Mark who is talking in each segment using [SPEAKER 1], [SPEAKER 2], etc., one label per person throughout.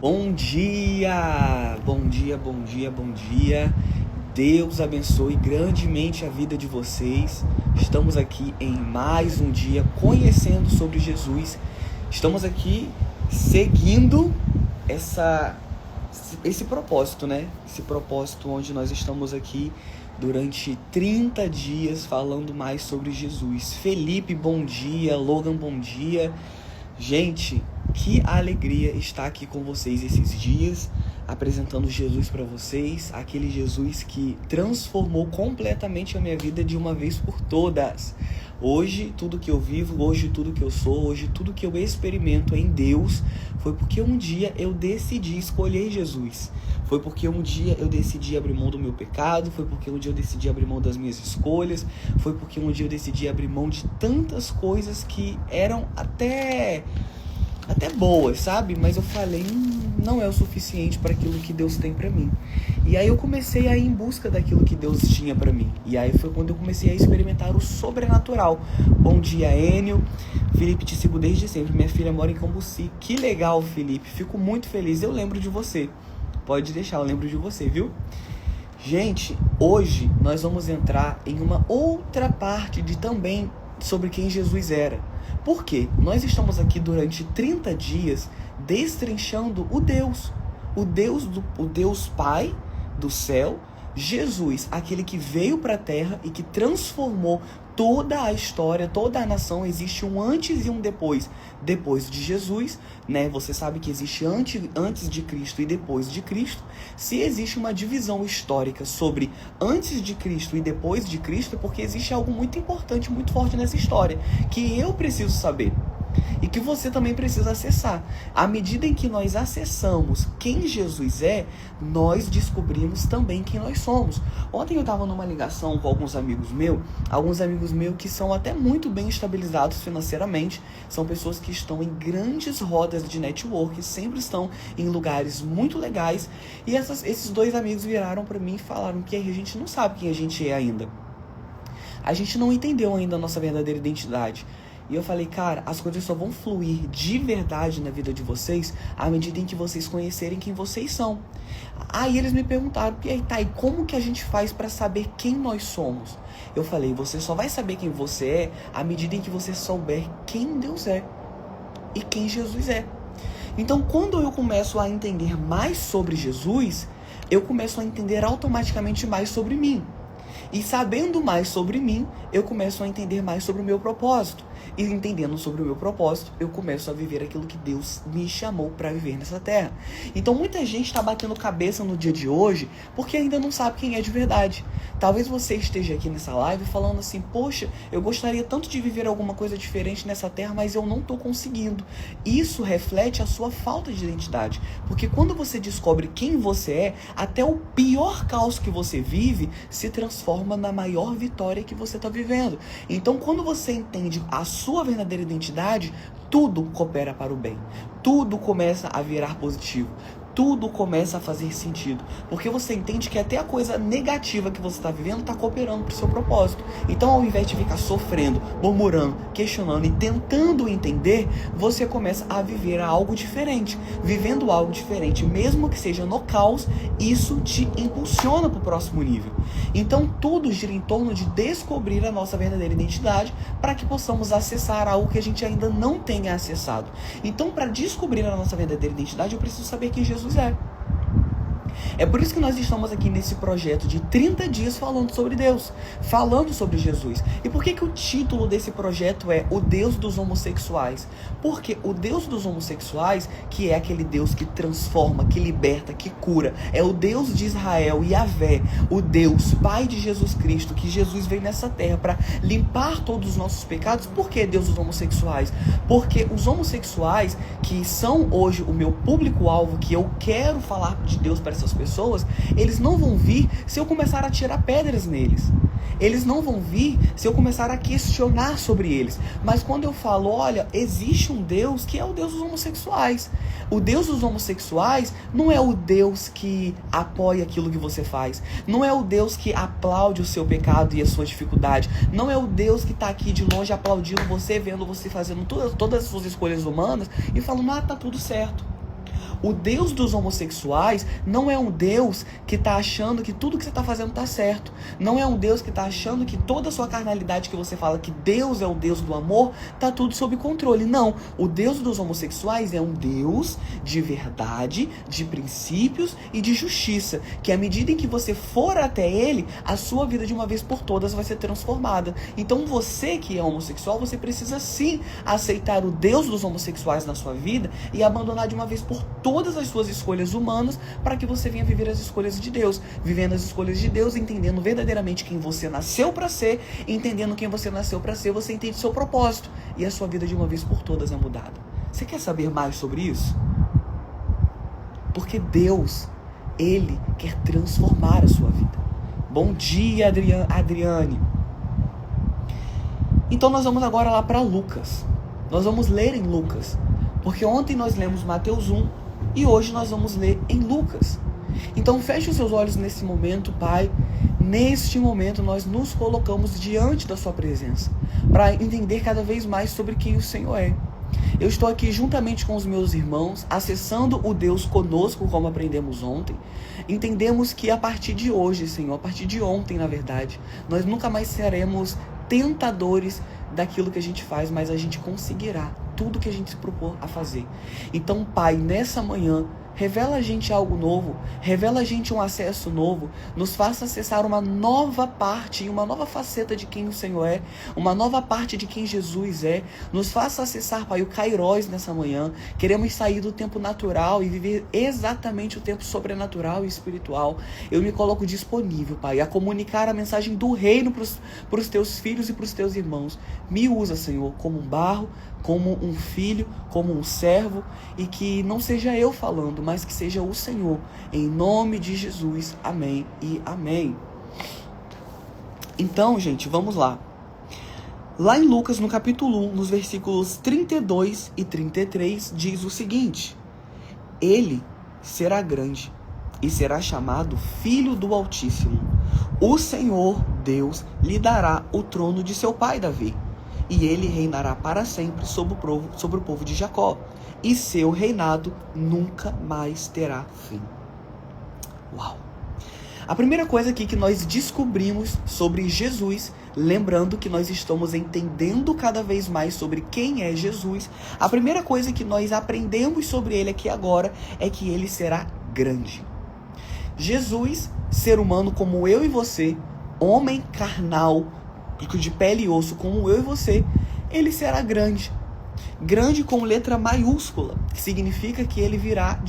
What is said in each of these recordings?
[SPEAKER 1] Bom dia, bom dia, bom dia, bom dia. Deus abençoe grandemente a vida de vocês. Estamos aqui em mais um dia conhecendo sobre Jesus. Estamos aqui seguindo esse propósito, né? Esse propósito onde nós estamos aqui durante 30 dias falando mais sobre Jesus. Felipe, bom dia. Logan, bom dia. Gente, que alegria estar aqui com vocês esses dias, apresentando Jesus para vocês, aquele Jesus que transformou completamente a minha vida de uma vez por todas. Hoje, tudo que eu vivo, hoje tudo que eu sou, hoje tudo que eu experimento em Deus, foi porque um dia eu decidi escolher Jesus. Foi porque um dia eu decidi abrir mão do meu pecado, foi porque um dia eu decidi abrir mão das minhas escolhas, foi porque um dia eu decidi abrir mão de tantas coisas que eram até boas, sabe? Mas eu falei, não é o suficiente para aquilo que Deus tem para mim. E aí eu comecei a ir em busca daquilo que Deus tinha para mim. E aí foi quando eu comecei a experimentar o sobrenatural. Bom dia, Enio. Felipe, te sigo desde sempre. Minha filha mora em Cambuci. Que legal, Felipe. Fico muito feliz. Eu lembro de você. Pode deixar, eu lembro de você, viu? Gente, hoje nós vamos entrar em uma outra parte de também sobre quem Jesus era. Por quê? Nós estamos aqui durante 30 dias destrinchando o Deus Pai do céu, Jesus, aquele que veio para a terra e que transformou toda a história, toda a nação. Existe um antes e um depois de Jesus, né? Você sabe que existe antes de Cristo e depois de Cristo. Se existe uma divisão histórica sobre antes de Cristo e depois de Cristo, é porque existe algo muito importante, muito forte nessa história, que eu preciso saber. E que você também precisa acessar. À medida em que nós acessamos quem Jesus é, nós descobrimos também quem nós somos. Ontem eu estava numa ligação com alguns amigos meus que são até muito bem estabilizados financeiramente, são pessoas que estão em grandes rodas de network, sempre estão em lugares muito legais, e esses dois amigos viraram para mim e falaram que a gente não sabe quem a gente é ainda. A gente não entendeu ainda a nossa verdadeira identidade. E eu falei, cara, as coisas só vão fluir de verdade na vida de vocês à medida em que vocês conhecerem quem vocês são. Aí eles me perguntaram, e como que a gente faz para saber quem nós somos? Eu falei, você só vai saber quem você é à medida em que você souber quem Deus é e quem Jesus é. Então, quando eu começo a entender mais sobre Jesus, eu começo a entender automaticamente mais sobre mim. E sabendo mais sobre mim, eu começo a entender mais sobre o meu propósito. E entendendo sobre o meu propósito, eu começo a viver aquilo que Deus me chamou para viver nessa terra. Então muita gente está batendo cabeça no dia de hoje porque ainda não sabe quem é de verdade. Talvez você esteja aqui nessa live falando assim, poxa, eu gostaria tanto de viver alguma coisa diferente nessa terra, mas eu não estou conseguindo. Isso reflete a sua falta de identidade. Porque quando você descobre quem você é, até o pior caos que você vive se transforma na maior vitória que você está vivendo. Então quando você entende a sua verdadeira identidade, tudo coopera para o bem. Tudo começa a virar positivo. Tudo começa a fazer sentido. Porque você entende que até a coisa negativa que você está vivendo está cooperando para o seu propósito. Então, ao invés de ficar sofrendo, murmurando, questionando e tentando entender, você começa a viver algo diferente. Vivendo algo diferente, mesmo que seja no caos, isso te impulsiona para o próximo nível. Então, tudo gira em torno de descobrir a nossa verdadeira identidade para que possamos acessar algo que a gente ainda não tenha acessado. Então, para descobrir a nossa verdadeira identidade, eu preciso saber quem Jesus é. É por isso que nós estamos aqui nesse projeto de 30 dias falando sobre Deus, falando sobre Jesus. E por que o título desse projeto é O Deus dos Homossexuais? Porque o Deus dos homossexuais, que é aquele Deus que transforma, que liberta, que cura, é o Deus de Israel, Yahvé, o Deus Pai de Jesus Cristo, que Jesus veio nessa terra para limpar todos os nossos pecados. Por que Deus dos homossexuais? Porque os homossexuais, que são hoje o meu público-alvo, que eu quero falar de Deus para essas pessoas, eles não vão vir se eu começar a tirar pedras neles. Eles não vão vir se eu começar a questionar sobre eles. Mas quando eu falo, olha, existe um Deus que é o Deus dos homossexuais. O Deus dos homossexuais não é o Deus que apoia aquilo que você faz. Não é o Deus que aplaude o seu pecado e a sua dificuldade. Não é o Deus que está aqui de longe aplaudindo você, vendo você fazendo todas as suas escolhas humanas e falando, tá tudo certo. O Deus dos homossexuais não é um Deus que está achando que tudo que você está fazendo está certo. Não é um Deus que está achando que toda a sua carnalidade que você fala que Deus é o Deus do amor, está tudo sob controle. Não. O Deus dos homossexuais é um Deus de verdade, de princípios e de justiça. Que à medida em que você for até Ele, a sua vida de uma vez por todas vai ser transformada. Então você que é homossexual, você precisa sim aceitar o Deus dos homossexuais na sua vida e abandonar de uma vez por todas as suas escolhas humanas para que você venha viver as escolhas de Deus. Vivendo as escolhas de Deus, entendendo verdadeiramente quem você nasceu para ser, entendendo quem você nasceu para ser, você entende seu propósito e a sua vida de uma vez por todas é mudada. Você quer saber mais sobre isso? Porque Deus, Ele quer transformar a sua vida. Bom dia, Adriane. Então nós vamos agora lá para Lucas. Nós vamos ler em Lucas. Porque ontem nós lemos Mateus 1 e hoje nós vamos ler em Lucas. Então feche os seus olhos nesse momento, Pai. Neste momento nós nos colocamos diante da sua presença para entender cada vez mais sobre quem o Senhor é. Eu estou aqui juntamente com os meus irmãos, acessando o Deus conosco, como aprendemos ontem. Entendemos que a partir de hoje, Senhor, a partir de ontem, na verdade, nós nunca mais seremos tentadores daquilo que a gente faz, mas a gente conseguirá tudo que a gente se propor a fazer. Então, Pai, nessa manhã, revela a gente algo novo, revela a gente um acesso novo, nos faça acessar uma nova parte e uma nova faceta de quem o Senhor é, uma nova parte de quem Jesus é, nos faça acessar, Pai, o Kairos nessa manhã. Queremos sair do tempo natural e viver exatamente o tempo sobrenatural e espiritual. Eu me coloco disponível, Pai, a comunicar a mensagem do reino para os teus filhos e para os teus irmãos. Me usa, Senhor, como um barro, como um filho, como um servo, e que não seja eu falando, mas que seja o Senhor. Em nome de Jesus. Amém e amém. Então, gente, vamos lá. Lá em Lucas, no capítulo 1, nos versículos 32 e 33, diz o seguinte: Ele será grande e será chamado Filho do Altíssimo. O Senhor Deus lhe dará o trono de seu pai Davi, e ele reinará para sempre sobre o povo de Jacó, e seu reinado nunca mais terá fim. Uau! A primeira coisa aqui que nós descobrimos sobre Jesus, lembrando que nós estamos entendendo cada vez mais sobre quem é Jesus, a primeira coisa que nós aprendemos sobre ele aqui agora é que ele será grande. Jesus, ser humano como eu e você, homem carnal, de pele e osso como eu e você, ele será grande. Grande com letra maiúscula, que significa que ele virá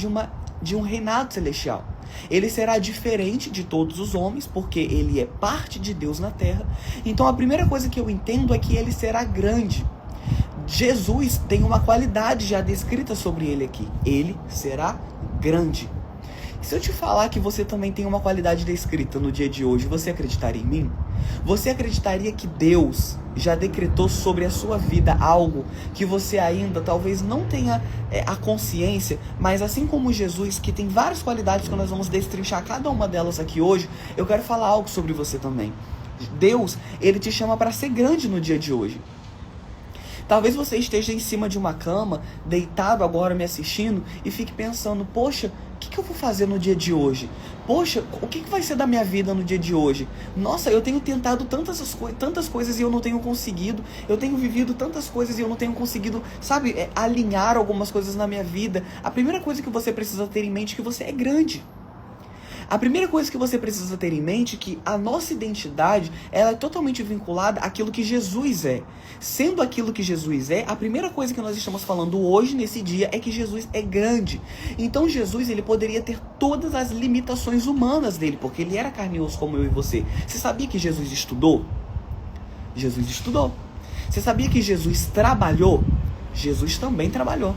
[SPEAKER 1] de um reinado celestial. Ele será diferente de todos os homens, porque ele é parte de Deus na terra. Então a primeira coisa que eu entendo é que ele será grande. Jesus tem uma qualidade já descrita sobre ele aqui. Ele será grande. Se eu te falar que você também tem uma qualidade descrita no dia de hoje, você acreditaria em mim? Você acreditaria que Deus já decretou sobre a sua vida algo que você ainda talvez não tenha a consciência, mas assim como Jesus, que tem várias qualidades que nós vamos destrinchar cada uma delas aqui hoje, eu quero falar algo sobre você também. Deus, ele te chama para ser grande no dia de hoje. Talvez você esteja em cima de uma cama, deitado agora me assistindo, e fique pensando, poxa, o que eu vou fazer no dia de hoje? Poxa, o que vai ser da minha vida no dia de hoje? Nossa, eu tenho tentado tantas coisas e eu não tenho conseguido. Eu tenho vivido tantas coisas e eu não tenho conseguido, sabe, alinhar algumas coisas na minha vida. A primeira coisa que você precisa ter em mente é que você é grande. A primeira coisa que você precisa ter em mente é que a nossa identidade, ela é totalmente vinculada àquilo que Jesus é. Sendo aquilo que Jesus é, a primeira coisa que nós estamos falando hoje, nesse dia, é que Jesus é grande. Então Jesus, ele poderia ter todas as limitações humanas dele, porque ele era carne e osso como eu e você. Você sabia que Jesus estudou? Jesus estudou. Você sabia que Jesus trabalhou? Jesus também trabalhou.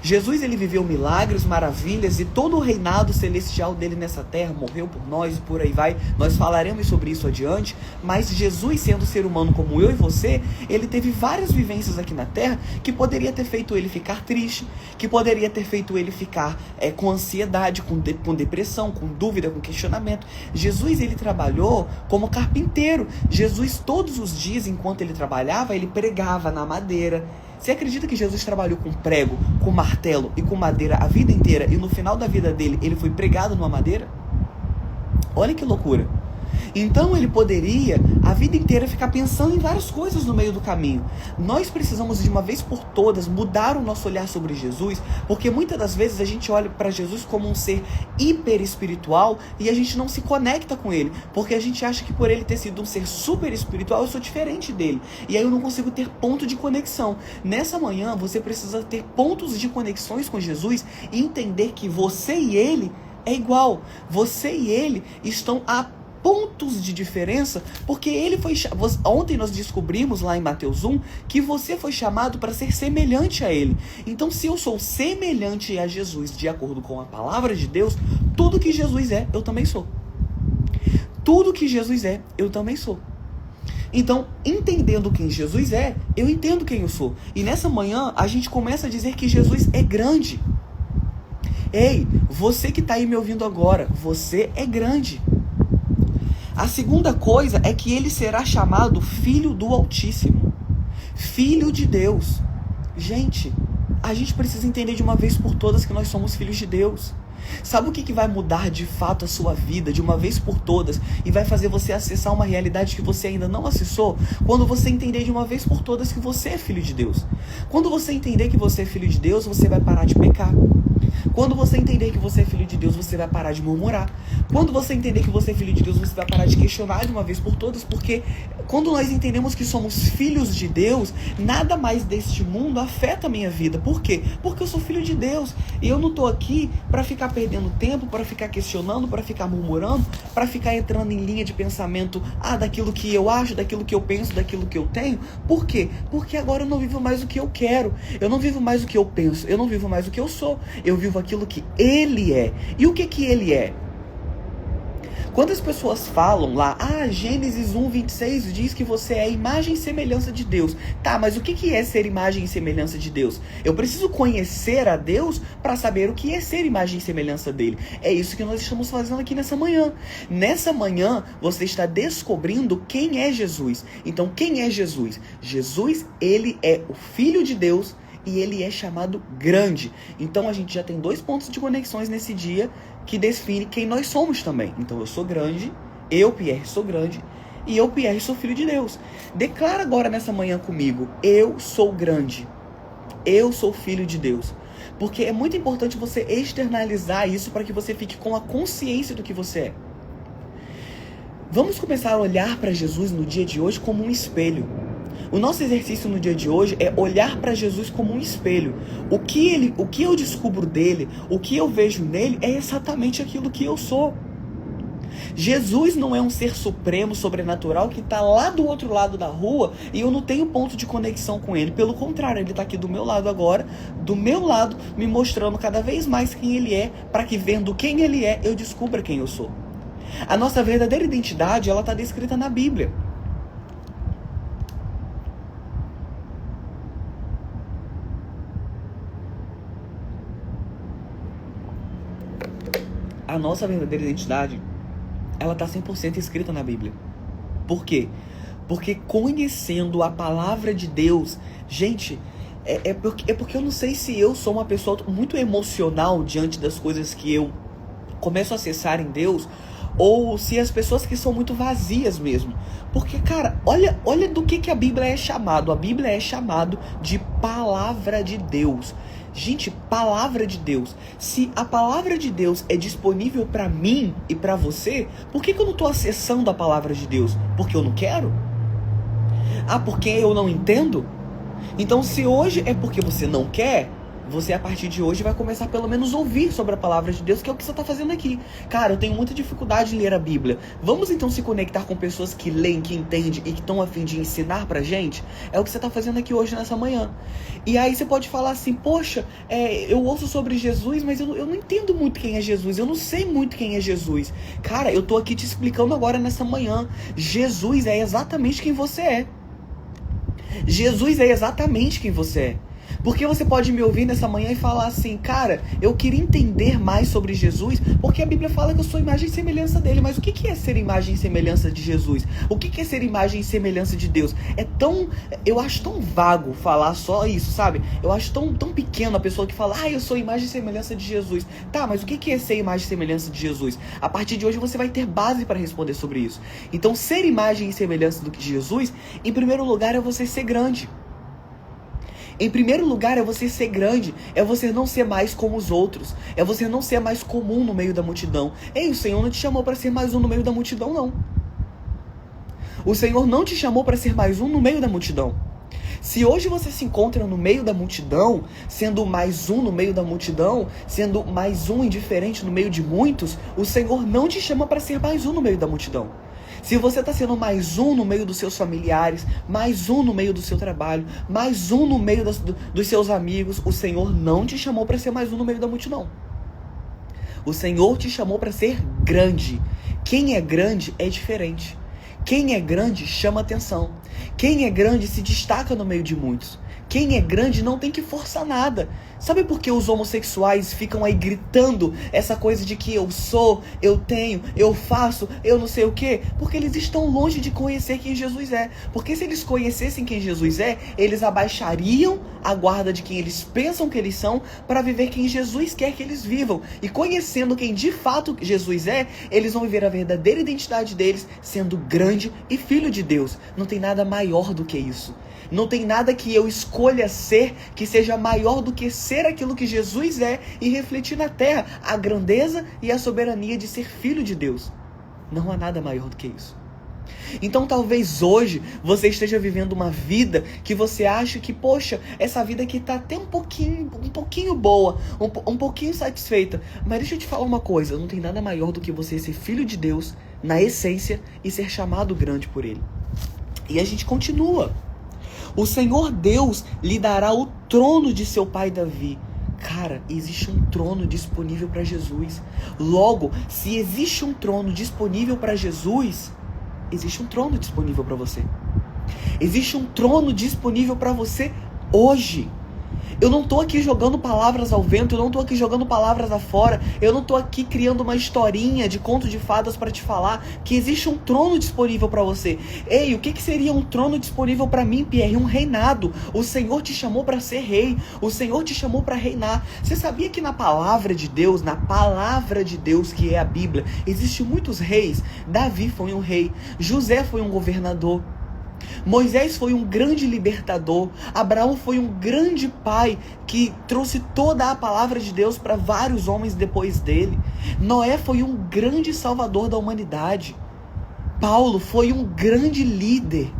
[SPEAKER 1] Jesus, ele viveu milagres, maravilhas, e todo o reinado celestial dele nessa terra, morreu por nós e por aí vai. Nós falaremos sobre isso adiante, mas Jesus, sendo ser humano como eu e você, ele teve várias vivências aqui na terra que poderia ter feito ele ficar triste, que poderia ter feito ele ficar com ansiedade, com depressão, com dúvida, com questionamento. Jesus, ele trabalhou como carpinteiro. Jesus, todos os dias, enquanto ele trabalhava, ele pregava na madeira. Você acredita que Jesus trabalhou com prego, com martelo e com madeira a vida inteira e no final da vida dele ele foi pregado numa madeira? Olha que loucura. Então ele poderia a vida inteira ficar pensando em várias coisas no meio do caminho. Nós precisamos de uma vez por todas mudar o nosso olhar sobre Jesus, porque muitas das vezes a gente olha para Jesus como um ser hiper espiritual e a gente não se conecta com ele, porque a gente acha que por ele ter sido um ser super espiritual eu sou diferente dele, e aí eu não consigo ter ponto de conexão. Nessa manhã você precisa ter pontos de conexões com Jesus e entender que você e ele é igual. Você e ele estão a pontos de diferença, porque ele foi... Ontem nós descobrimos lá em Mateus 1 que você foi chamado para ser semelhante a ele. Então, se eu sou semelhante a Jesus de acordo com a palavra de Deus, tudo que Jesus é, eu também sou. Tudo que Jesus é, eu também sou. Então, entendendo quem Jesus é, eu entendo quem eu sou. E nessa manhã, a gente começa a dizer que Jesus é grande. Ei, você que está aí me ouvindo agora, você é grande. A segunda coisa é que ele será chamado Filho do Altíssimo. Filho de Deus. Gente, a gente precisa entender de uma vez por todas que nós somos filhos de Deus. Sabe o que vai mudar de fato a sua vida de uma vez por todas e vai fazer você acessar uma realidade que você ainda não acessou? Quando você entender de uma vez por todas que você é filho de Deus. Quando você entender que você é filho de Deus, você vai parar de pecar. Quando você entender que você é filho de Deus, você vai parar de murmurar. Quando você entender que você é filho de Deus, você vai parar de questionar de uma vez por todas, porque quando nós entendemos que somos filhos de Deus, nada mais deste mundo afeta a minha vida. Por quê? Porque eu sou filho de Deus. E eu não estou aqui para ficar perdendo tempo, para ficar questionando, para ficar murmurando, para ficar entrando em linha de pensamento, daquilo que eu acho, daquilo que eu penso, daquilo que eu tenho. Por quê? Porque agora eu não vivo mais o que eu quero. Eu não vivo mais o que eu penso. Eu não vivo mais o que eu sou. Eu vivo aquilo que ele é. E o que ele é? Quando as pessoas falam lá, Gênesis 1:26 diz que você é a imagem e semelhança de Deus. Tá, mas o que é ser imagem e semelhança de Deus? Eu preciso conhecer a Deus para saber o que é ser imagem e semelhança dele. É isso que nós estamos fazendo aqui nessa manhã. Nessa manhã, você está descobrindo quem é Jesus. Então, quem é Jesus? Jesus, ele é o Filho de Deus e ele é chamado grande. Então, a gente já tem 2 pontos de conexões nesse dia que define quem nós somos também. Então eu sou grande, eu, Pierre, sou grande, e eu, Pierre, sou filho de Deus. Declara agora nessa manhã comigo, eu sou grande, eu sou filho de Deus. Porque é muito importante você externalizar isso para que você fique com a consciência do que você é. Vamos começar a olhar para Jesus no dia de hoje como um espelho. O nosso exercício no dia de hoje é olhar para Jesus como um espelho. O que eu descubro dele, o que eu vejo nele é exatamente aquilo que eu sou. Jesus não é um ser supremo, sobrenatural, que está lá do outro lado da rua e eu não tenho ponto de conexão com ele. Pelo contrário, ele está aqui do meu lado agora, do meu lado, me mostrando cada vez mais quem ele é, para que vendo quem ele é, eu descubra quem eu sou. A nossa verdadeira identidade, ela está descrita na Bíblia. A nossa verdadeira identidade, ela está 100% escrita na Bíblia. Por quê? Porque conhecendo a palavra de Deus, gente, é porque eu não sei se eu sou uma pessoa muito emocional diante das coisas que eu começo a acessar em Deus, ou se as pessoas que são muito vazias mesmo. Porque, cara, olha do que a Bíblia é chamado. A Bíblia é chamado de palavra de Deus. Gente, palavra de Deus. Se a palavra de Deus é disponível para mim e para você, por que eu não estou acessando a palavra de Deus? Porque eu não quero? Porque eu não entendo? Então, se hoje é porque você não quer, você a partir de hoje vai começar pelo menos a ouvir sobre a palavra de Deus, que é o que você está fazendo aqui. Cara, eu tenho muita dificuldade em ler a Bíblia. Vamos então se conectar com pessoas que leem, que entendem e que estão a fim de ensinar pra gente? É o que você está fazendo aqui hoje nessa manhã. E aí você pode falar assim, poxa, eu ouço sobre Jesus, mas eu não entendo muito quem é Jesus, eu não sei muito quem é Jesus. Cara, eu tô aqui te explicando agora nessa manhã. Jesus é exatamente quem você é. Jesus é exatamente quem você é. Porque você pode me ouvir nessa manhã e falar assim, cara, eu queria entender mais sobre Jesus, porque a Bíblia fala que eu sou imagem e semelhança dele, mas o que é ser imagem e semelhança de Jesus? O que é ser imagem e semelhança de Deus? Eu acho tão vago falar só isso, sabe? Eu acho tão pequeno a pessoa que fala, eu sou imagem e semelhança de Jesus. Tá, mas o que é ser imagem e semelhança de Jesus? A partir de hoje você vai ter base para responder sobre isso. Então, ser imagem e semelhança de Jesus, em primeiro lugar, é você ser grande. Em primeiro lugar, é você ser grande, é você não ser mais como os outros, é você não ser mais comum no meio da multidão. Ei, o Senhor não te chamou para ser mais um no meio da multidão, não. O Senhor não te chamou para ser mais um no meio da multidão. Se hoje você se encontra no meio da multidão, sendo mais um no meio da multidão, sendo mais um indiferente no meio de muitos, o Senhor não te chama para ser mais um no meio da multidão. Se você está sendo mais um no meio dos seus familiares, mais um no meio do seu trabalho, mais um no meio dos seus amigos, o Senhor não te chamou para ser mais um no meio da multidão. O Senhor te chamou para ser grande. Quem é grande é diferente. Quem é grande chama atenção. Quem é grande se destaca no meio de muitos. Quem é grande não tem que forçar nada. Sabe por que os homossexuais ficam aí gritando essa coisa de que eu sou, eu tenho, eu faço, eu não sei o quê? Porque eles estão longe de conhecer quem Jesus é. Porque se eles conhecessem quem Jesus é, eles abaixariam a guarda de quem eles pensam que eles são para viver quem Jesus quer que eles vivam. E conhecendo quem de fato Jesus é, eles vão viver a verdadeira identidade deles sendo grande e filho de Deus. Não tem nada maior do que isso. Não tem nada que eu escolha ser que seja maior do que ser aquilo que Jesus é e refletir na terra a grandeza e a soberania de ser filho de Deus. Não há nada maior do que isso. Então talvez hoje você esteja vivendo uma vida que você acha que, poxa, essa vida aqui está até um pouquinho boa, um pouquinho satisfeita. Mas deixa eu te falar uma coisa, não tem nada maior do que você ser filho de Deus na essência e ser chamado grande por Ele. E a gente continua. O Senhor Deus lhe dará o trono de seu pai Davi. Cara, existe um trono disponível para Jesus. Logo, se existe um trono disponível para Jesus, existe um trono disponível para você. Existe um trono disponível para você hoje. Eu não tô aqui jogando palavras ao vento, eu não tô aqui jogando palavras afora, eu não tô aqui criando uma historinha de conto de fadas para te falar que existe um trono disponível para você. Ei, o que seria um trono disponível para mim, Pierre? Um reinado. O Senhor te chamou para ser rei, o Senhor te chamou para reinar. Você sabia que na palavra de Deus, que é a Bíblia, existem muitos reis? Davi foi um rei, José foi um governador, Moisés foi um grande libertador, Abraão foi um grande pai que trouxe toda a palavra de Deus para vários homens depois dele. Noé foi um grande salvador da humanidade. Paulo foi um grande líder.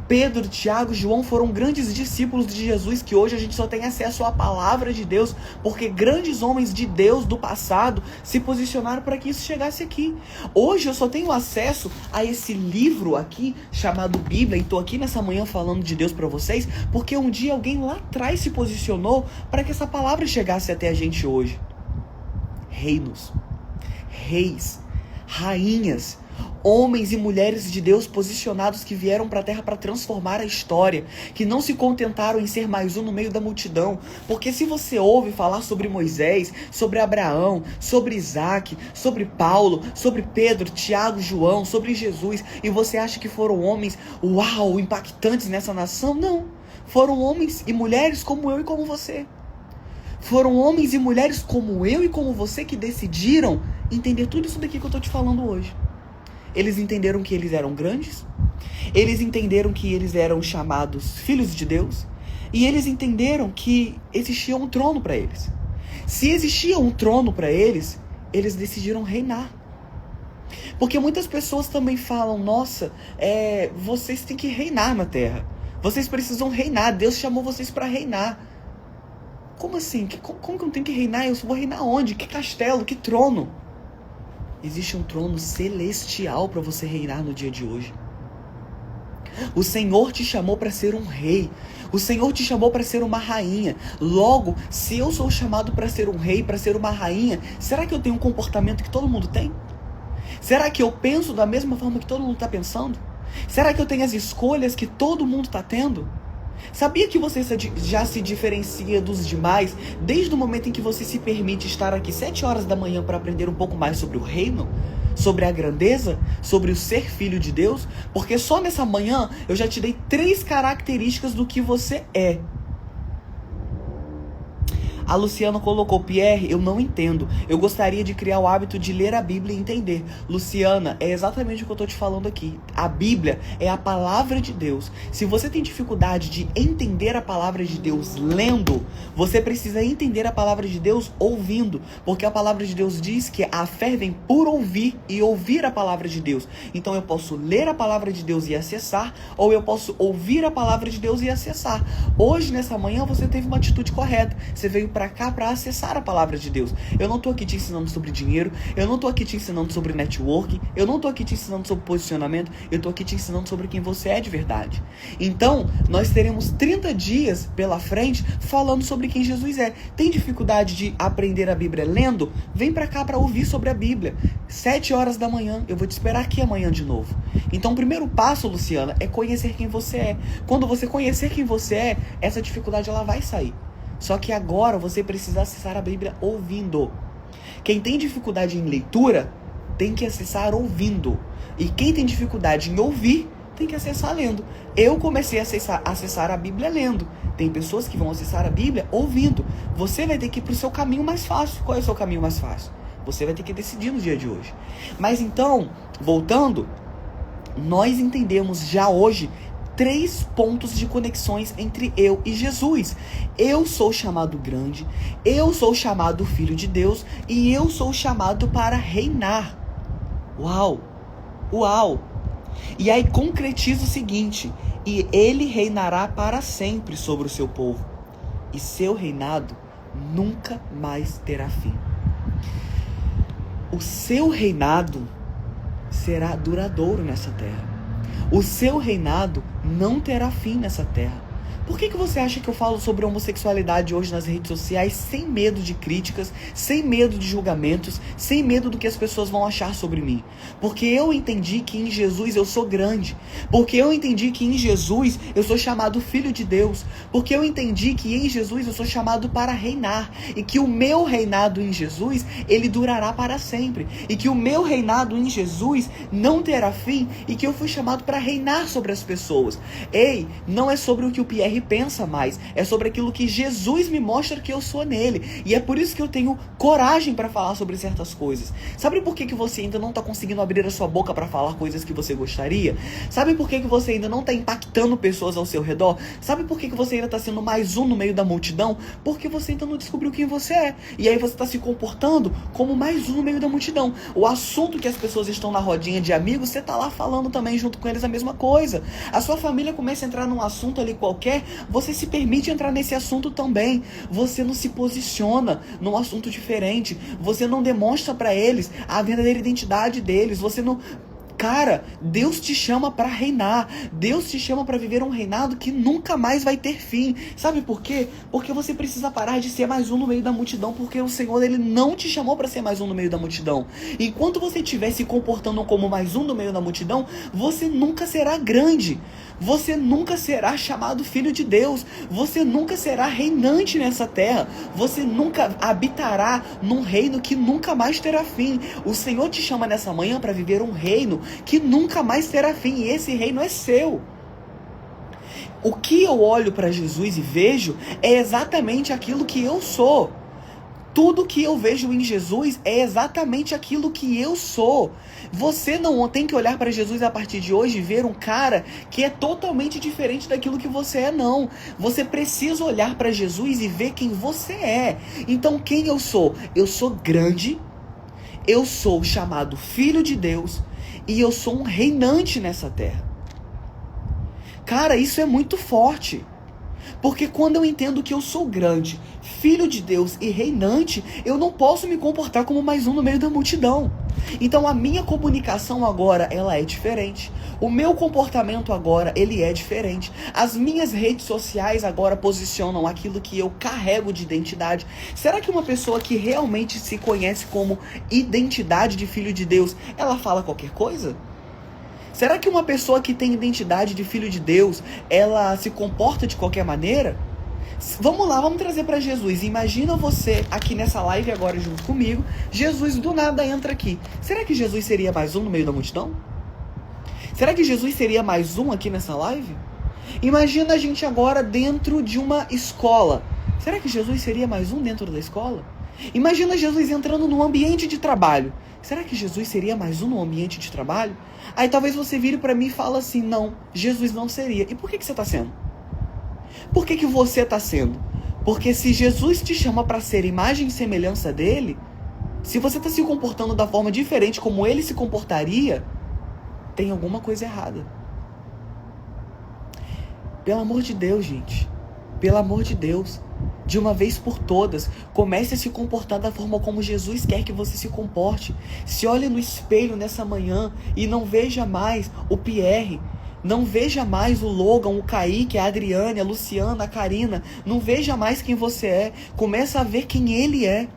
[SPEAKER 1] Pedro, Tiago e João foram grandes discípulos de Jesus que hoje a gente só tem acesso à palavra de Deus porque grandes homens de Deus do passado se posicionaram para que isso chegasse aqui. Hoje eu só tenho acesso a esse livro aqui chamado Bíblia e estou aqui nessa manhã falando de Deus para vocês porque um dia alguém lá atrás se posicionou para que essa palavra chegasse até a gente hoje. Reinos, reis, rainhas, homens e mulheres de Deus posicionados que vieram para a terra para transformar a história, que não se contentaram em ser mais um no meio da multidão, porque se você ouve falar sobre Moisés, sobre Abraão, sobre Isaac, sobre Paulo, sobre Pedro, Tiago, João, sobre Jesus, e você acha que foram homens, uau, impactantes nessa nação, não, foram homens e mulheres como eu e como você. Foram homens e mulheres como eu e como você que decidiram entender tudo isso daqui que eu estou te falando hoje. Eles entenderam que eles eram grandes, eles entenderam que eles eram chamados filhos de Deus, e eles entenderam que existia um trono para eles. Se existia um trono para eles, eles decidiram reinar. Porque muitas pessoas também falam, nossa, vocês têm que reinar na terra, vocês precisam reinar, Deus chamou vocês para reinar. Como assim? Como que eu tenho que reinar? Eu vou reinar onde? Que castelo? Que trono? Existe um trono celestial para você reinar no dia de hoje. O Senhor te chamou para ser um rei. O Senhor te chamou para ser uma rainha. Logo, se eu sou chamado para ser um rei, para ser uma rainha, será que eu tenho um comportamento que todo mundo tem? Será que eu penso da mesma forma que todo mundo está pensando? Será que eu tenho as escolhas que todo mundo está tendo? Sabia que você já se diferencia dos demais desde o momento em que você se permite estar aqui 7 horas da manhã para aprender um pouco mais sobre o reino? Sobre a grandeza? Sobre o ser filho de Deus? Porque só nessa manhã eu já te dei 3 características do que você é. A Luciana colocou: Pierre, eu não entendo. Eu gostaria de criar o hábito de ler a Bíblia e entender. Luciana, é exatamente o que eu estou te falando aqui. A Bíblia é a palavra de Deus. Se você tem dificuldade de entender a palavra de Deus lendo, você precisa entender a palavra de Deus ouvindo. Porque a palavra de Deus diz que a fé vem por ouvir e ouvir a palavra de Deus. Então eu posso ler a palavra de Deus e acessar, ou eu posso ouvir a palavra de Deus e acessar. Hoje, nessa manhã, você teve uma atitude correta. Você veio para cá para acessar a palavra de Deus. Eu não tô aqui te ensinando sobre dinheiro, eu não tô aqui te ensinando sobre networking, eu não tô aqui te ensinando sobre posicionamento, eu tô aqui te ensinando sobre quem você é de verdade. Então, nós teremos 30 dias pela frente falando sobre quem Jesus é. Tem dificuldade de aprender a Bíblia lendo? Vem para cá para ouvir sobre a Bíblia. 7 horas da manhã, eu vou te esperar aqui amanhã de novo. Então, o primeiro passo, Luciana, é conhecer quem você é. Quando você conhecer quem você é, essa dificuldade ela vai sair. Só que agora você precisa acessar a Bíblia ouvindo. Quem tem dificuldade em leitura, tem que acessar ouvindo. E quem tem dificuldade em ouvir, tem que acessar lendo. Eu comecei a acessar a Bíblia lendo. Tem pessoas que vão acessar a Bíblia ouvindo. Você vai ter que ir para o seu caminho mais fácil. Qual é o seu caminho mais fácil? Você vai ter que decidir no dia de hoje. Mas então, voltando, nós entendemos já hoje 3 pontos de conexões entre eu e Jesus. Eu sou chamado grande, eu sou chamado filho de Deus e eu sou chamado para reinar. Uau! Uau! E aí concretiza o seguinte: e ele reinará para sempre sobre o seu povo, e seu reinado nunca mais terá fim. O seu reinado será duradouro nessa terra. O seu reinado não terá fim nessa terra. Por que você acha que eu falo sobre homossexualidade hoje nas redes sociais sem medo de críticas, sem medo de julgamentos, sem medo do que as pessoas vão achar sobre mim? Porque eu entendi que em Jesus eu sou grande. Porque eu entendi que em Jesus eu sou chamado filho de Deus. Porque eu entendi que em Jesus eu sou chamado para reinar. E que o meu reinado em Jesus, ele durará para sempre. E que o meu reinado em Jesus não terá fim. E que eu fui chamado para reinar sobre as pessoas. Ei, não é sobre o que o Pierre pensa mais, é sobre aquilo que Jesus me mostra que eu sou nele, e é por isso que eu tenho coragem para falar sobre certas coisas. Sabe por que você ainda não está conseguindo abrir a sua boca para falar coisas que você gostaria? Sabe por que você ainda não está impactando pessoas ao seu redor? Sabe por que você ainda está sendo mais um no meio da multidão? Porque você ainda não descobriu quem você é, e aí você está se comportando como mais um no meio da multidão. O assunto que as pessoas estão na rodinha de amigos, você está lá falando também junto com eles a mesma coisa. A sua família começa a entrar num assunto ali qualquer, você se permite entrar nesse assunto também. Você não se posiciona num assunto diferente. Você não demonstra pra eles a verdadeira identidade deles. Você não... Cara, Deus te chama para reinar. Deus te chama para viver um reinado que nunca mais vai ter fim. Sabe por quê? Porque você precisa parar de ser mais um no meio da multidão, porque o Senhor, ele não te chamou para ser mais um no meio da multidão. Enquanto você estiver se comportando como mais um no meio da multidão, você nunca será grande. Você nunca será chamado filho de Deus. Você nunca será reinante nessa terra. Você nunca habitará num reino que nunca mais terá fim. O Senhor te chama nessa manhã para viver um reino que nunca mais terá fim, e esse reino é seu. O que eu olho para Jesus e vejo é exatamente aquilo que eu sou. Tudo que eu vejo em Jesus é exatamente aquilo que eu sou. Você não tem que olhar para Jesus a partir de hoje e ver um cara que é totalmente diferente daquilo que você é, não. Você precisa olhar para Jesus e ver quem você é. Então, quem eu sou? Eu sou grande, eu sou chamado filho de Deus, e eu sou um reinante nessa terra. Cara, isso é muito forte. Porque quando eu entendo que eu sou grande, filho de Deus e reinante, eu não posso me comportar como mais um no meio da multidão. Então a minha comunicação agora, ela é diferente. O meu comportamento agora, ele é diferente. As minhas redes sociais agora posicionam aquilo que eu carrego de identidade. Será que uma pessoa que realmente se conhece como identidade de filho de Deus, ela fala qualquer coisa? Será que uma pessoa que tem identidade de filho de Deus, ela se comporta de qualquer maneira? Vamos lá, vamos trazer para Jesus. Imagina você aqui nessa live agora junto comigo. Jesus do nada entra aqui. Será que Jesus seria mais um no meio da multidão? Será que Jesus seria mais um aqui nessa live? Imagina a gente agora dentro de uma escola. Será que Jesus seria mais um dentro da escola? Imagina Jesus entrando no ambiente de trabalho. Será que Jesus seria mais um no ambiente de trabalho? Aí talvez você vire para mim e fala assim, não, Jesus não seria. E por que você está sendo? Por que você está sendo? Porque se Jesus te chama para ser imagem e semelhança dele, se você está se comportando da forma diferente como ele se comportaria, tem alguma coisa errada. Pelo amor de Deus, gente. Pelo amor de Deus. De uma vez por todas, comece a se comportar da forma como Jesus quer que você se comporte. Se olhe no espelho nessa manhã e não veja mais o Pierre. Não veja mais o Logan, o Kaique, a Adriane, a Luciana, a Karina. Não veja mais quem você é. Começa a ver quem ele é.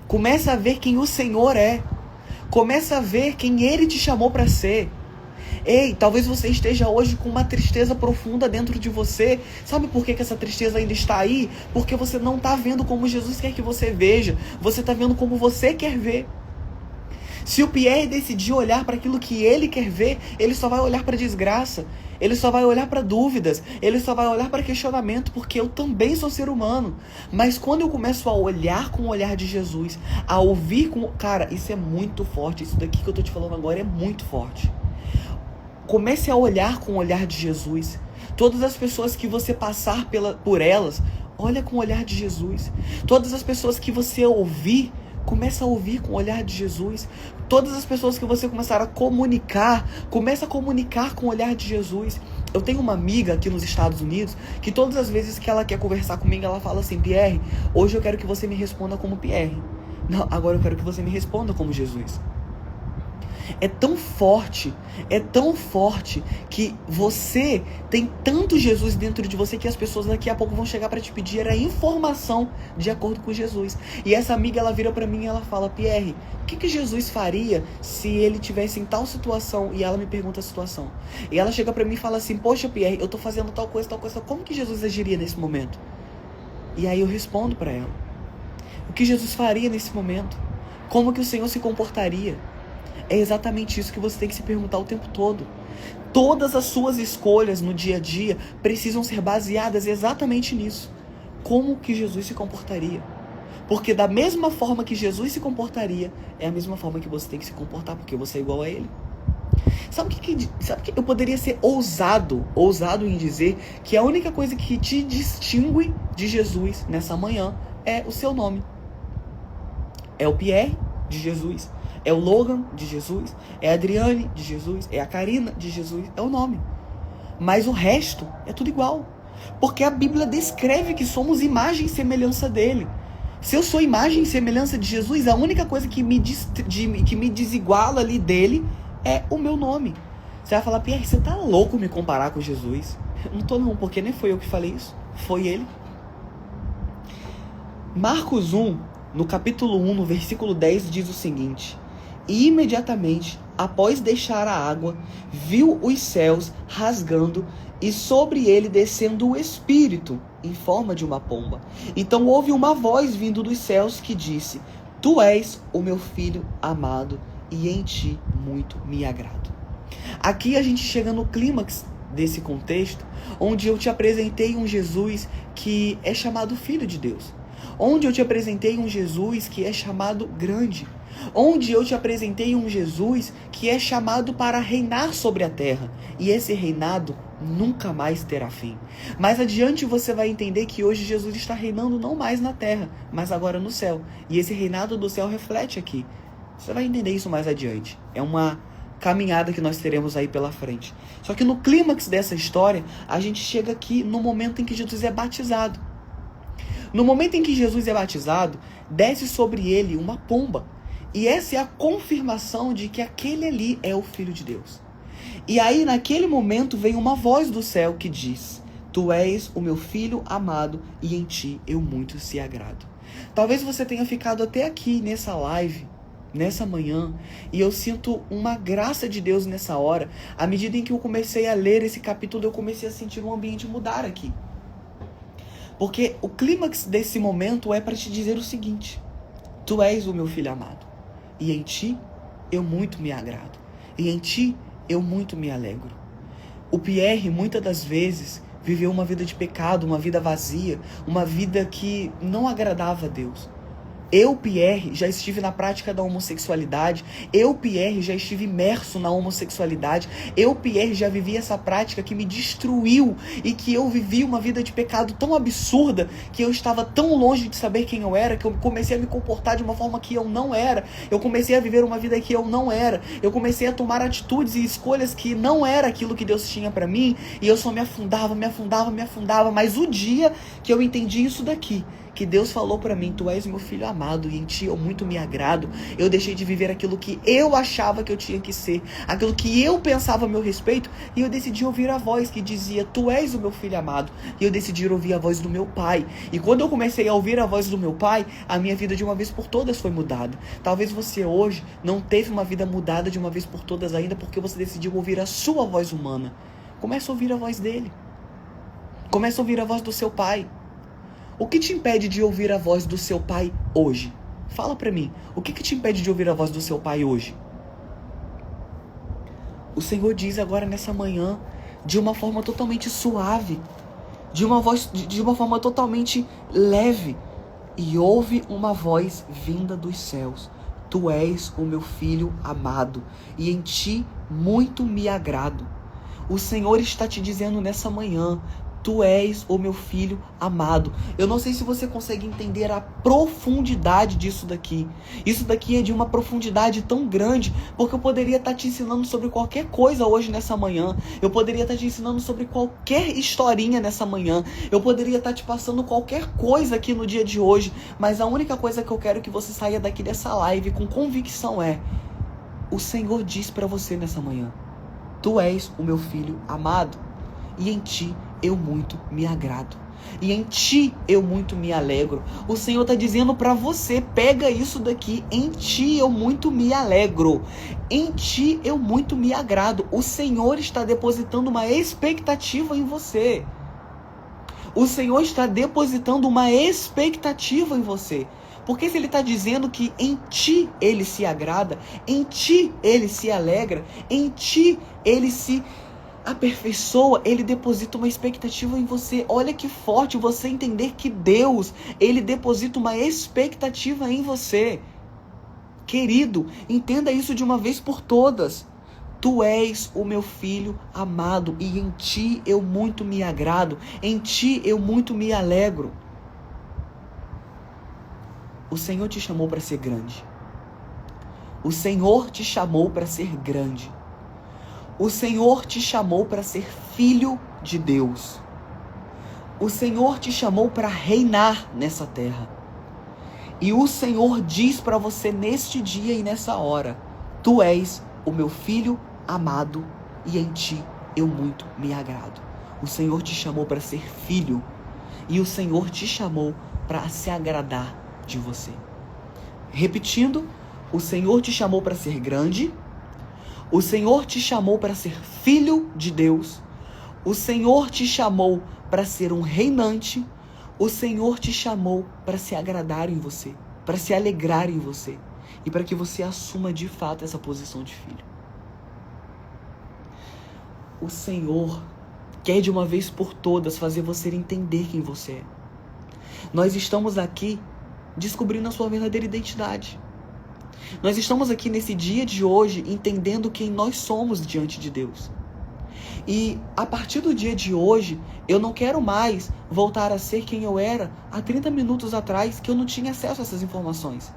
[SPEAKER 1] Começa a ver quem o Senhor é. Começa a ver quem ele te chamou para ser. Ei, talvez você esteja hoje com uma tristeza profunda dentro de você. Sabe por que essa tristeza ainda está aí? Porque você não está vendo como Jesus quer que você veja. Você está vendo como você quer ver. Se o Pierre decidir olhar para aquilo que ele quer ver, ele só vai olhar para desgraça. Ele só vai olhar para dúvidas. Ele só vai olhar para questionamento, porque eu também sou ser humano. Mas quando eu começo a olhar com o olhar de Jesus, a ouvir com... Cara, isso é muito forte. Isso daqui que eu tô te falando agora é muito forte. Comece a olhar com o olhar de Jesus. Todas as pessoas que você passar por elas, olha com o olhar de Jesus. Todas as pessoas que você ouvir, começa a ouvir com o olhar de Jesus. Todas as pessoas que você começar a comunicar, começa a comunicar com o olhar de Jesus. Eu tenho uma amiga aqui nos Estados Unidos, que todas as vezes que ela quer conversar comigo, ela fala assim, Pierre, hoje eu quero que você me responda como Pierre. Não, agora eu quero que você me responda como Jesus. É tão forte que você tem tanto Jesus dentro de você que as pessoas daqui a pouco vão chegar para te pedir a informação de acordo com Jesus. E essa amiga, ela vira para mim e ela fala, Pierre, o que Jesus faria se ele tivesse em tal situação? E ela me pergunta a situação. E ela chega para mim e fala assim, poxa Pierre, eu tô fazendo tal coisa, como que Jesus agiria nesse momento? E aí eu respondo para ela. O que Jesus faria nesse momento? Como que o Senhor se comportaria? É exatamente isso que você tem que se perguntar o tempo todo. Todas as suas escolhas no dia a dia precisam ser baseadas exatamente nisso. Como que Jesus se comportaria? Porque da mesma forma que Jesus se comportaria, é a mesma forma que você tem que se comportar, porque você é igual a ele. Sabe que eu poderia ser ousado em dizer que a única coisa que te distingue de Jesus nessa manhã é o seu nome. É o Pierre de Jesus. É o Logan de Jesus, é a Adriane de Jesus, é a Karina de Jesus, é o nome. Mas o resto é tudo igual. Porque a Bíblia descreve que somos imagem e semelhança dele. Se eu sou imagem e semelhança de Jesus, a única coisa que me desiguala ali dele é o meu nome. Você vai falar, Pierre, você tá louco me comparar com Jesus? Eu não tô não, porque nem foi eu que falei isso, foi ele. Marcos 1, no capítulo 1, no versículo 10, diz o seguinte: E imediatamente, após deixar a água, viu os céus rasgando e sobre ele descendo o Espírito, em forma de uma pomba. Então houve uma voz vindo dos céus que disse, Tu és o meu filho amado, e em ti muito me agrado. Aqui a gente chega no clímax desse contexto, onde eu te apresentei um Jesus que é chamado Filho de Deus. Onde eu te apresentei um Jesus que é chamado grande. Onde eu te apresentei um Jesus que é chamado para reinar sobre a terra. E esse reinado nunca mais terá fim. Mais adiante você vai entender que hoje Jesus está reinando não mais na terra, mas agora no céu. E esse reinado do céu reflete aqui. Você vai entender isso mais adiante. É uma caminhada que nós teremos aí pela frente. Só que no clímax dessa história, a gente chega aqui no momento em que Jesus é batizado. No momento em que Jesus é batizado, desce sobre ele uma pomba. E essa é a confirmação de que aquele ali é o Filho de Deus. E aí, naquele momento, vem uma voz do céu que diz, Tu és o meu Filho amado e em ti eu muito se agrado. Talvez você tenha ficado até aqui nessa live nessa manhã, e eu sinto uma graça de Deus nessa hora. À medida em que eu comecei a ler esse capítulo, eu comecei a sentir o ambiente mudar aqui. Porque o clímax desse momento é para te dizer o seguinte: tu és o meu filho amado, e em ti eu muito me agrado, e em ti eu muito me alegro. O Pierre, muitas das vezes, viveu uma vida de pecado, uma vida vazia, uma vida que não agradava a Deus. Eu, Pierre, já estive na prática da homossexualidade. Eu, Pierre, já estive imerso na homossexualidade. Eu, Pierre, já vivi essa prática que me destruiu e que eu vivi uma vida de pecado tão absurda que eu estava tão longe de saber quem eu era, que eu comecei a me comportar de uma forma que eu não era. Eu comecei a viver uma vida que eu não era. Eu comecei a tomar atitudes e escolhas que não era aquilo que Deus tinha pra mim, e eu só me afundava. Mas o dia que eu entendi isso daqui, que Deus falou pra mim: tu és meu filho amado e em ti eu muito me agrado, eu deixei de viver aquilo que eu achava que eu tinha que ser, aquilo que eu pensava a meu respeito, e eu decidi ouvir a voz que dizia: tu és o meu filho amado. E eu decidi ouvir a voz do meu pai. E quando eu comecei a ouvir a voz do meu pai, a minha vida de uma vez por todas foi mudada. Talvez você hoje não teve uma vida mudada de uma vez por todas ainda porque você decidiu ouvir a sua voz humana. Comece a ouvir a voz dele. Comece a ouvir a voz do seu pai. O que te impede de ouvir a voz do seu pai hoje? Fala pra mim. O que te impede de ouvir a voz do seu pai hoje? O Senhor diz agora nessa manhã, de uma forma totalmente suave, de uma forma totalmente leve, e ouve uma voz vinda dos céus: tu és o meu filho amado, e em ti muito me agrado. O Senhor está te dizendo nessa manhã: tu és o meu filho amado. Eu não sei se você consegue entender a profundidade disso daqui. Isso daqui é de uma profundidade tão grande, porque eu poderia estar te ensinando sobre qualquer coisa hoje nessa manhã. Eu poderia estar te ensinando sobre qualquer historinha nessa manhã. Eu poderia estar te passando qualquer coisa aqui no dia de hoje. Mas a única coisa que eu quero que você saia daqui dessa live com convicção é: o Senhor diz para você nessa manhã: tu és o meu filho amado, e em ti eu muito me agrado, e em ti eu muito me alegro. O Senhor está dizendo para você: pega isso daqui: em ti eu muito me alegro, em ti eu muito me agrado. O Senhor está depositando uma expectativa em você. O Senhor está depositando uma expectativa em você. Porque se Ele está dizendo que em ti Ele se agrada, em ti Ele se alegra, em ti Ele se aperfeiçoa, Ele deposita uma expectativa em você. Olha que forte você entender que Deus, Ele deposita uma expectativa em você. Querido, entenda isso de uma vez por todas. Tu és o meu filho amado, e em ti eu muito me agrado, em ti eu muito me alegro. O Senhor te chamou para ser grande. O Senhor te chamou para ser grande. O Senhor te chamou para ser filho de Deus. O Senhor te chamou para reinar nessa terra. E o Senhor diz para você neste dia e nessa hora: tu és o meu filho amado, e em ti eu muito me agrado. O Senhor te chamou para ser filho, e o Senhor te chamou para se agradar de você. Repetindo: o Senhor te chamou para ser grande, o Senhor te chamou para ser filho de Deus, o Senhor te chamou para ser um reinante, o Senhor te chamou para se agradar em você, para se alegrar em você, e para que você assuma de fato essa posição de filho. O Senhor quer de uma vez por todas fazer você entender quem você é. Nós estamos aqui descobrindo a sua verdadeira identidade. Nós estamos aqui nesse dia de hoje entendendo quem nós somos diante de Deus. E a partir do dia de hoje, eu não quero mais voltar a ser quem eu era há 30 minutos atrás, que eu não tinha acesso a essas informações.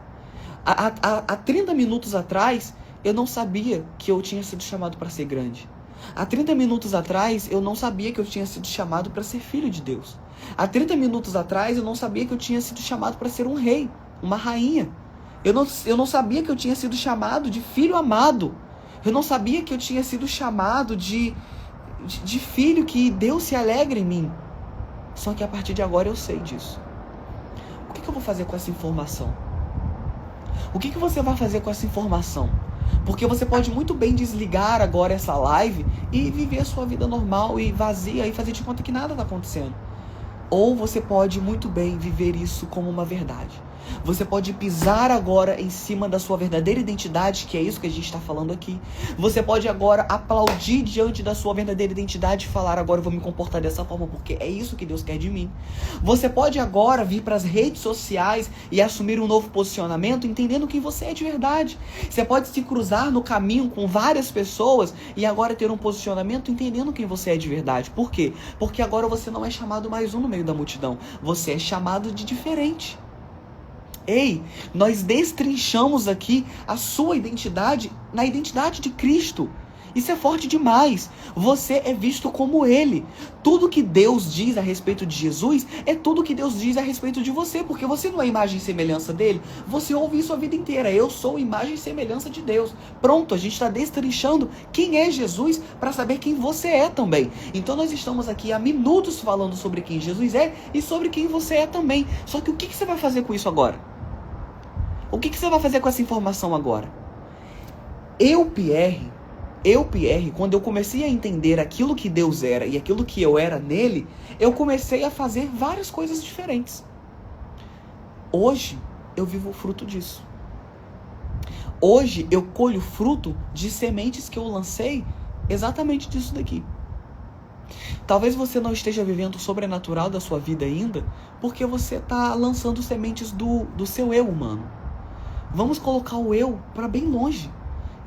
[SPEAKER 1] Há 30 minutos atrás, eu não sabia que eu tinha sido chamado para ser grande. Há 30 minutos atrás, eu não sabia que eu tinha sido chamado para ser filho de Deus. Há 30 minutos atrás, eu não sabia que eu tinha sido chamado para ser um rei, uma rainha. Eu não sabia que eu tinha sido chamado de filho amado. Eu não sabia que eu tinha sido chamado de filho que Deus se alegra em mim. Só que a partir de agora eu sei disso. O que eu vou fazer com essa informação? O que você vai fazer com essa informação? Porque você pode muito bem desligar agora essa live e viver a sua vida normal e vazia e fazer de conta que nada está acontecendo. Ou você pode muito bem viver isso como uma verdade. Você pode pisar agora em cima da sua verdadeira identidade, que é isso que a gente está falando aqui. Você pode agora aplaudir diante da sua verdadeira identidade e falar: agora eu vou me comportar dessa forma porque é isso que Deus quer de mim. Você pode agora vir para as redes sociais e assumir um novo posicionamento, entendendo quem você é de verdade. Você pode se cruzar no caminho com várias pessoas e agora ter um posicionamento entendendo quem você é de verdade. Por quê? Porque agora você não é chamado mais um no meio da multidão. Você é chamado de diferente. Ei, nós destrinchamos aqui a sua identidade na identidade de Cristo. Isso é forte demais. Você é visto como Ele. Tudo que Deus diz a respeito de Jesus é tudo que Deus diz a respeito de você, porque você não é imagem e semelhança dele. Você ouve isso a vida inteira. Eu sou imagem e semelhança de Deus. Pronto, a gente está destrinchando quem é Jesus para saber quem você é também. Então nós estamos aqui há minutos falando sobre quem Jesus é e sobre quem você é também. Só que o que você vai fazer com isso agora? O que você vai fazer com essa informação agora? Eu, Pierre, quando eu comecei a entender aquilo que Deus era e aquilo que eu era nele, eu comecei a fazer várias coisas diferentes. Hoje, eu vivo o fruto disso. Hoje, eu colho fruto de sementes que eu lancei exatamente disso daqui. Talvez você não esteja vivendo o sobrenatural da sua vida ainda, porque você está lançando sementes do seu eu humano. Vamos colocar o eu para bem longe.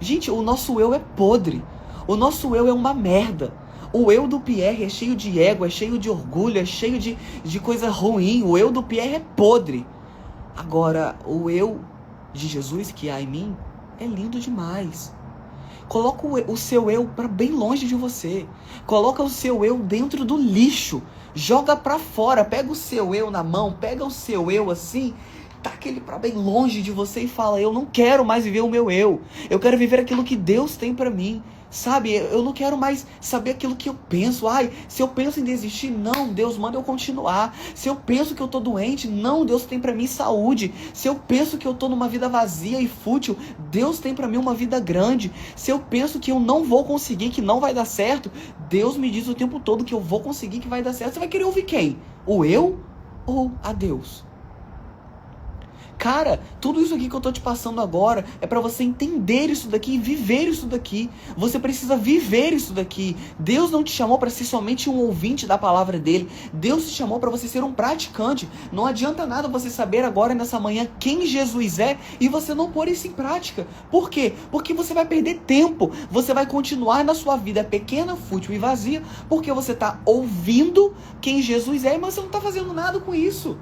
[SPEAKER 1] Gente, o nosso eu é podre. O nosso eu é uma merda. O eu do Pierre é cheio de ego, é cheio de orgulho, é cheio de coisa ruim. O eu do Pierre é podre. Agora, o eu de Jesus que há em mim é lindo demais. Coloca o seu eu para bem longe de você. Coloca o seu eu dentro do lixo. Joga para fora. Pega o seu eu na mão, pega o seu eu assim, taca ele para bem longe de você e fala: eu não quero mais viver o meu eu. Eu quero viver aquilo que Deus tem para mim. Sabe, eu não quero mais saber aquilo que eu penso. Ai, se eu penso em desistir, não, Deus manda eu continuar. Se eu penso que eu tô doente, não, Deus tem pra mim saúde. Se eu penso que eu tô numa vida vazia e fútil, Deus tem pra mim uma vida grande. Se eu penso que eu não vou conseguir, que não vai dar certo, Deus me diz o tempo todo que eu vou conseguir, que vai dar certo. Você vai querer ouvir quem? O eu ou a Deus? Cara, tudo isso aqui que eu tô te passando agora é pra você entender isso daqui e viver isso daqui. Você precisa viver isso daqui. Deus não te chamou pra ser somente um ouvinte da palavra dele. Deus te chamou pra você ser um praticante. Não adianta nada você saber agora nessa manhã quem Jesus é e você não pôr isso em prática. Por quê? Porque você vai perder tempo. Você vai continuar na sua vida pequena, fútil e vazia, porque você tá ouvindo quem Jesus é, mas você não tá fazendo nada com isso.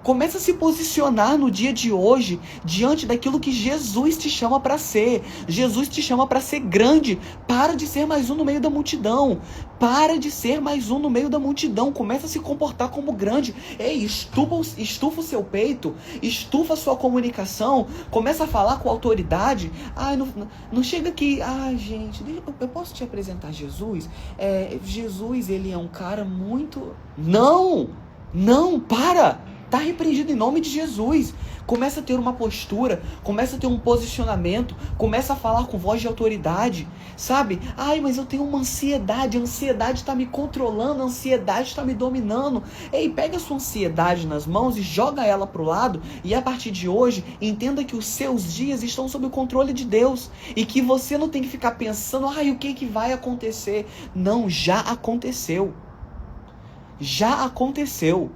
[SPEAKER 1] Começa a se posicionar no dia de hoje diante daquilo que Jesus te chama para ser. Jesus te chama para ser grande. Para de ser mais um no meio da multidão. Para de ser mais um no meio da multidão. Começa a se comportar como grande. Ei, estufa o seu peito. Estufa a sua comunicação. Começa a falar com autoridade. Ai, não chega aqui. Ai, gente, eu posso te apresentar Jesus? Jesus, ele é um cara muito... Não, para! Tá repreendido em nome de Jesus. Começa a ter uma postura, começa a ter um posicionamento, começa a falar com voz de autoridade, sabe? Ai, mas eu tenho uma ansiedade, a ansiedade tá me controlando, a ansiedade tá me dominando. Ei, pega a sua ansiedade nas mãos e joga ela pro lado e a partir de hoje, entenda que os seus dias estão sob o controle de Deus e que você não tem que ficar pensando, ai, o que vai acontecer? Não, já aconteceu. Já aconteceu.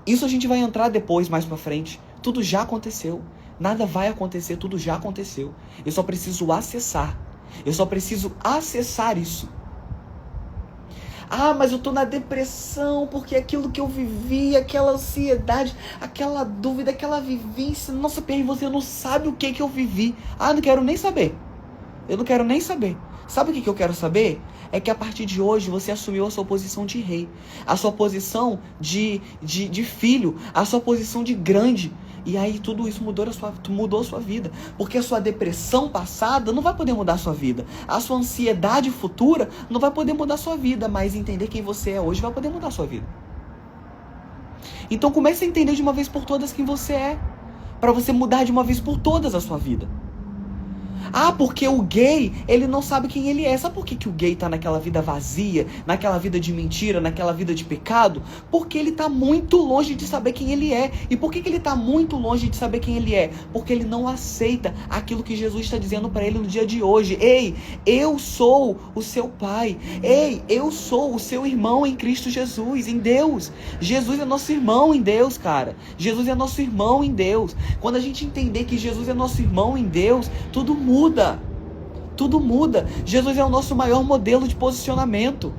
[SPEAKER 1] Isso a gente vai entrar depois, mais pra frente. Tudo já aconteceu. Nada vai acontecer, tudo já aconteceu. Eu só preciso acessar. Eu só preciso acessar isso. Ah, mas eu tô na depressão porque aquilo que eu vivi, aquela ansiedade, aquela dúvida, aquela vivência. Nossa, Pierre, você não sabe o que eu vivi. Ah, não quero nem saber. Eu não quero nem saber. Sabe o que eu quero saber? É que a partir de hoje você assumiu a sua posição de rei, a sua posição de filho, a sua posição de grande. E aí tudo isso mudou a sua vida. Porque a sua depressão passada não vai poder mudar a sua vida. A sua ansiedade futura não vai poder mudar a sua vida. Mas entender quem você é hoje vai poder mudar a sua vida. Então comece a entender de uma vez por todas quem você é. para você mudar de uma vez por todas a sua vida. Ah, porque o gay, ele não sabe quem ele é. Sabe por que o gay tá naquela vida vazia, naquela vida de mentira, naquela vida de pecado? Porque ele tá muito longe de saber quem ele é. E por que ele tá muito longe de saber quem ele é? Porque ele não aceita aquilo que Jesus está dizendo para ele no dia de hoje. Ei, eu sou o seu pai. Ei, eu sou o seu irmão em Cristo Jesus, em Deus. Jesus é nosso irmão em Deus, cara. Jesus é nosso irmão em Deus. Quando a gente entender que Jesus é nosso irmão em Deus, tudo muda. Tudo muda. Jesus é o nosso maior modelo de posicionamento.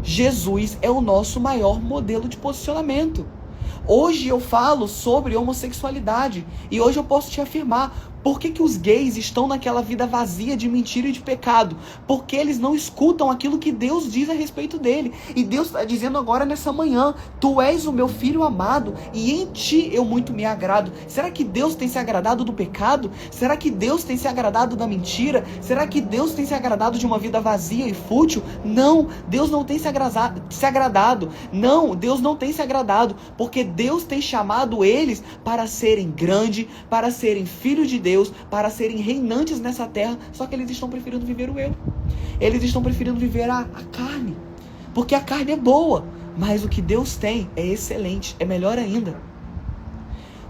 [SPEAKER 1] Jesus é o nosso maior modelo de posicionamento. Hoje eu falo sobre homossexualidade e hoje eu posso te afirmar por que os gays estão naquela vida vazia de mentira e de pecado. Porque eles não escutam aquilo que Deus diz a respeito dele. E Deus está dizendo agora nessa manhã: tu és o meu filho amado e em ti eu muito me agrado. Será que Deus tem se agradado do pecado? Será que Deus tem se agradado da mentira? Será que Deus tem se agradado de uma vida vazia e fútil? Não, Deus não tem se agradado. Não, Deus não tem se agradado. Porque Deus tem chamado eles para serem grandes, para serem filhos de Deus, para serem reinantes nessa terra, só que eles estão preferindo viver o eu. Eles estão preferindo viver a carne, porque a carne é boa, mas o que Deus tem é excelente, é melhor ainda.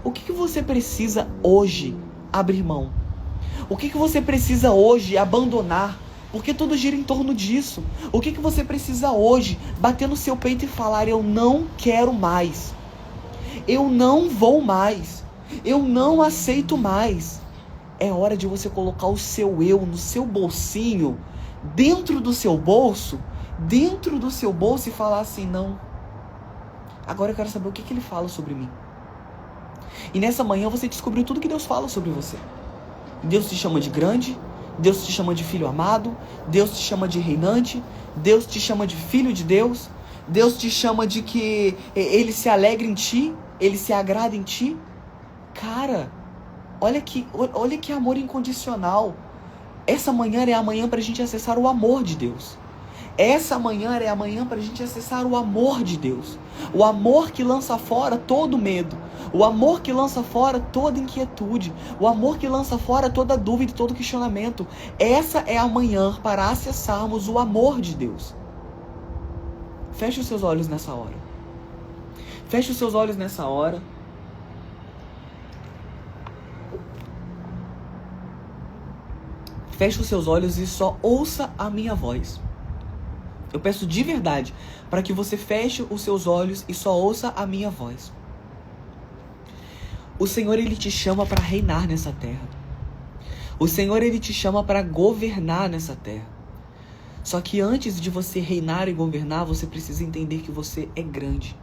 [SPEAKER 1] O que você precisa hoje abrir mão? O que você precisa hoje abandonar? Porque tudo gira em torno disso. O que você precisa hoje bater no seu peito e falar: eu não quero mais, eu não vou mais, eu não aceito mais? É hora de você colocar o seu eu no seu bolsinho, dentro do seu bolso e falar assim: não, agora eu quero saber o que ele fala sobre mim. E nessa manhã você descobriu tudo que Deus fala sobre você. Deus te chama de grande, Deus te chama de filho amado, Deus te chama de reinante, Deus te chama de filho de Deus, Deus te chama de que Ele se alegra em ti, Ele se agrada em ti. Cara, olha que amor incondicional. Essa manhã é a manhã para a gente acessar o amor de Deus. Essa manhã é a manhã para a gente acessar o amor de Deus. O amor que lança fora todo medo. O amor que lança fora toda inquietude. O amor que lança fora toda dúvida e todo questionamento. Essa é a manhã para acessarmos o amor de Deus. Feche os seus olhos nessa hora. Feche os seus olhos nessa hora. Feche os seus olhos e só ouça a minha voz. Eu peço de verdade para que você feche os seus olhos e só ouça a minha voz. O Senhor, Ele te chama para reinar nessa terra. O Senhor, Ele te chama para governar nessa terra. Só que antes de você reinar e governar, você precisa entender que você é grande.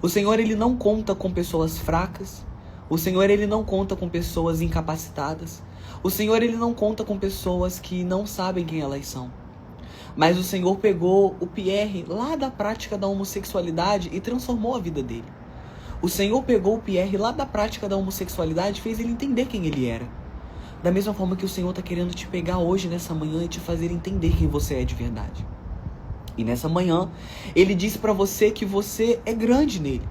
[SPEAKER 1] O Senhor, Ele não conta com pessoas fracas. O Senhor, Ele não conta com pessoas incapacitadas. O Senhor, Ele não conta com pessoas que não sabem quem elas são. Mas o Senhor pegou o Pierre lá da prática da homossexualidade e transformou a vida dele. O Senhor pegou o Pierre lá da prática da homossexualidade e fez ele entender quem ele era. Da mesma forma que o Senhor está querendo te pegar hoje, nessa manhã, e te fazer entender quem você é de verdade. E nessa manhã, Ele disse para você que você é grande nele.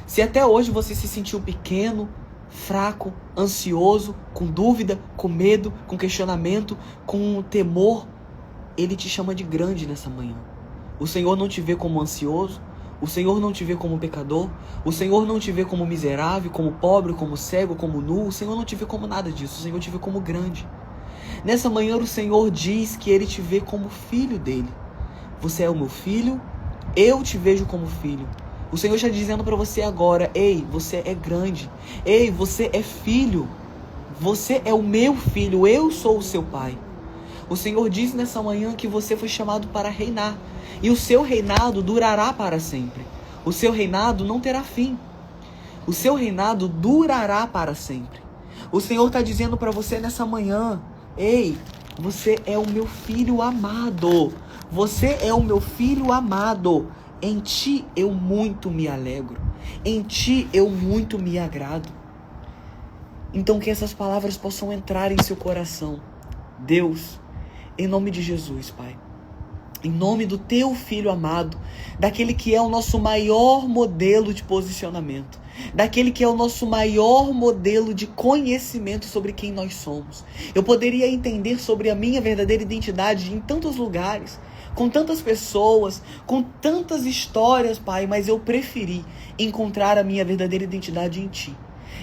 [SPEAKER 1] Se até hoje você se sentiu pequeno, fraco, ansioso, com dúvida, com medo, com questionamento, com temor, Ele te chama de grande nessa manhã. O Senhor não te vê como ansioso, o Senhor não te vê como pecador, o Senhor não te vê como miserável, como pobre, como cego, como nu, o Senhor não te vê como nada disso, o Senhor te vê como grande. Nessa manhã o Senhor diz que Ele te vê como filho dele. Você é o meu filho, eu te vejo como filho. O Senhor está dizendo para você agora: ei, você é grande. Ei, você é filho. Você é o meu filho, eu sou o seu pai. O Senhor diz nessa manhã que você foi chamado para reinar. E o seu reinado durará para sempre. O seu reinado não terá fim. O seu reinado durará para sempre. O Senhor está dizendo para você nessa manhã: ei, você é o meu filho amado. Você é o meu filho amado. Em ti eu muito me alegro. Em ti eu muito me agrado. Então que essas palavras possam entrar em seu coração. Deus, em nome de Jesus, Pai, Em nome do teu Filho amado, daquele que é o nosso maior modelo de posicionamento, daquele que é o nosso maior modelo de conhecimento sobre quem nós somos. Eu poderia entender sobre a minha verdadeira identidade em tantos lugares, com tantas pessoas, com tantas histórias, Pai, mas eu preferi encontrar a minha verdadeira identidade em Ti.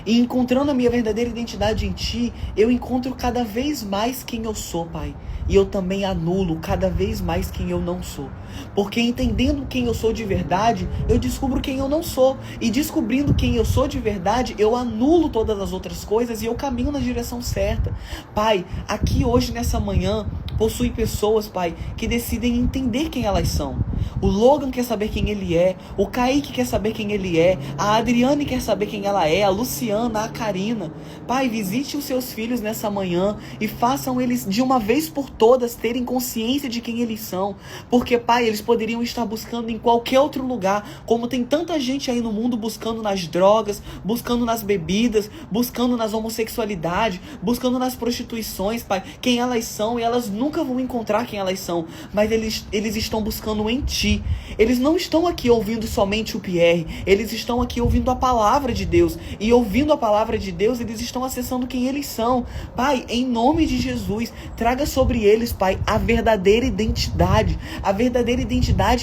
[SPEAKER 1] E encontrando a minha verdadeira identidade em Ti, eu encontro cada vez mais quem eu sou, Pai. E eu também anulo cada vez mais quem eu não sou. Porque entendendo quem eu sou de verdade, eu descubro quem eu não sou. E descobrindo quem eu sou de verdade, eu anulo todas as outras coisas e eu caminho na direção certa. Pai, aqui hoje nessa manhã, possui pessoas, Pai, que decidem entender quem elas são. O Logan quer saber quem ele é, o Kaique quer saber quem ele é, a Adriane quer saber quem ela é, a Luciana, a Karina. Pai, visite os seus filhos nessa manhã e façam eles de uma vez por todas terem consciência de quem eles são. Porque, Pai, eles poderiam estar buscando em qualquer outro lugar, como tem tanta gente aí no mundo buscando nas drogas, buscando nas bebidas, buscando nas homossexualidade, buscando nas prostituições, Pai, quem elas são, e elas nunca vão encontrar quem elas são, mas eles estão buscando em Ti. Eles não estão aqui ouvindo somente o Pierre, eles estão aqui ouvindo a palavra de Deus, e ouvindo a palavra de Deus, eles estão acessando quem eles são. Pai, em nome de Jesus, traga sobre eles, Pai, a verdadeira identidade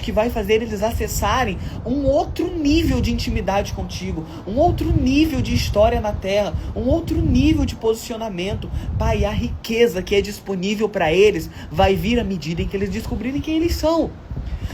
[SPEAKER 1] que vai fazer eles acessarem um outro nível de intimidade contigo, um outro nível de história na terra, um outro nível de posicionamento. Pai, a riqueza que é disponível para eles vai vir à medida em que eles descobrirem quem eles são.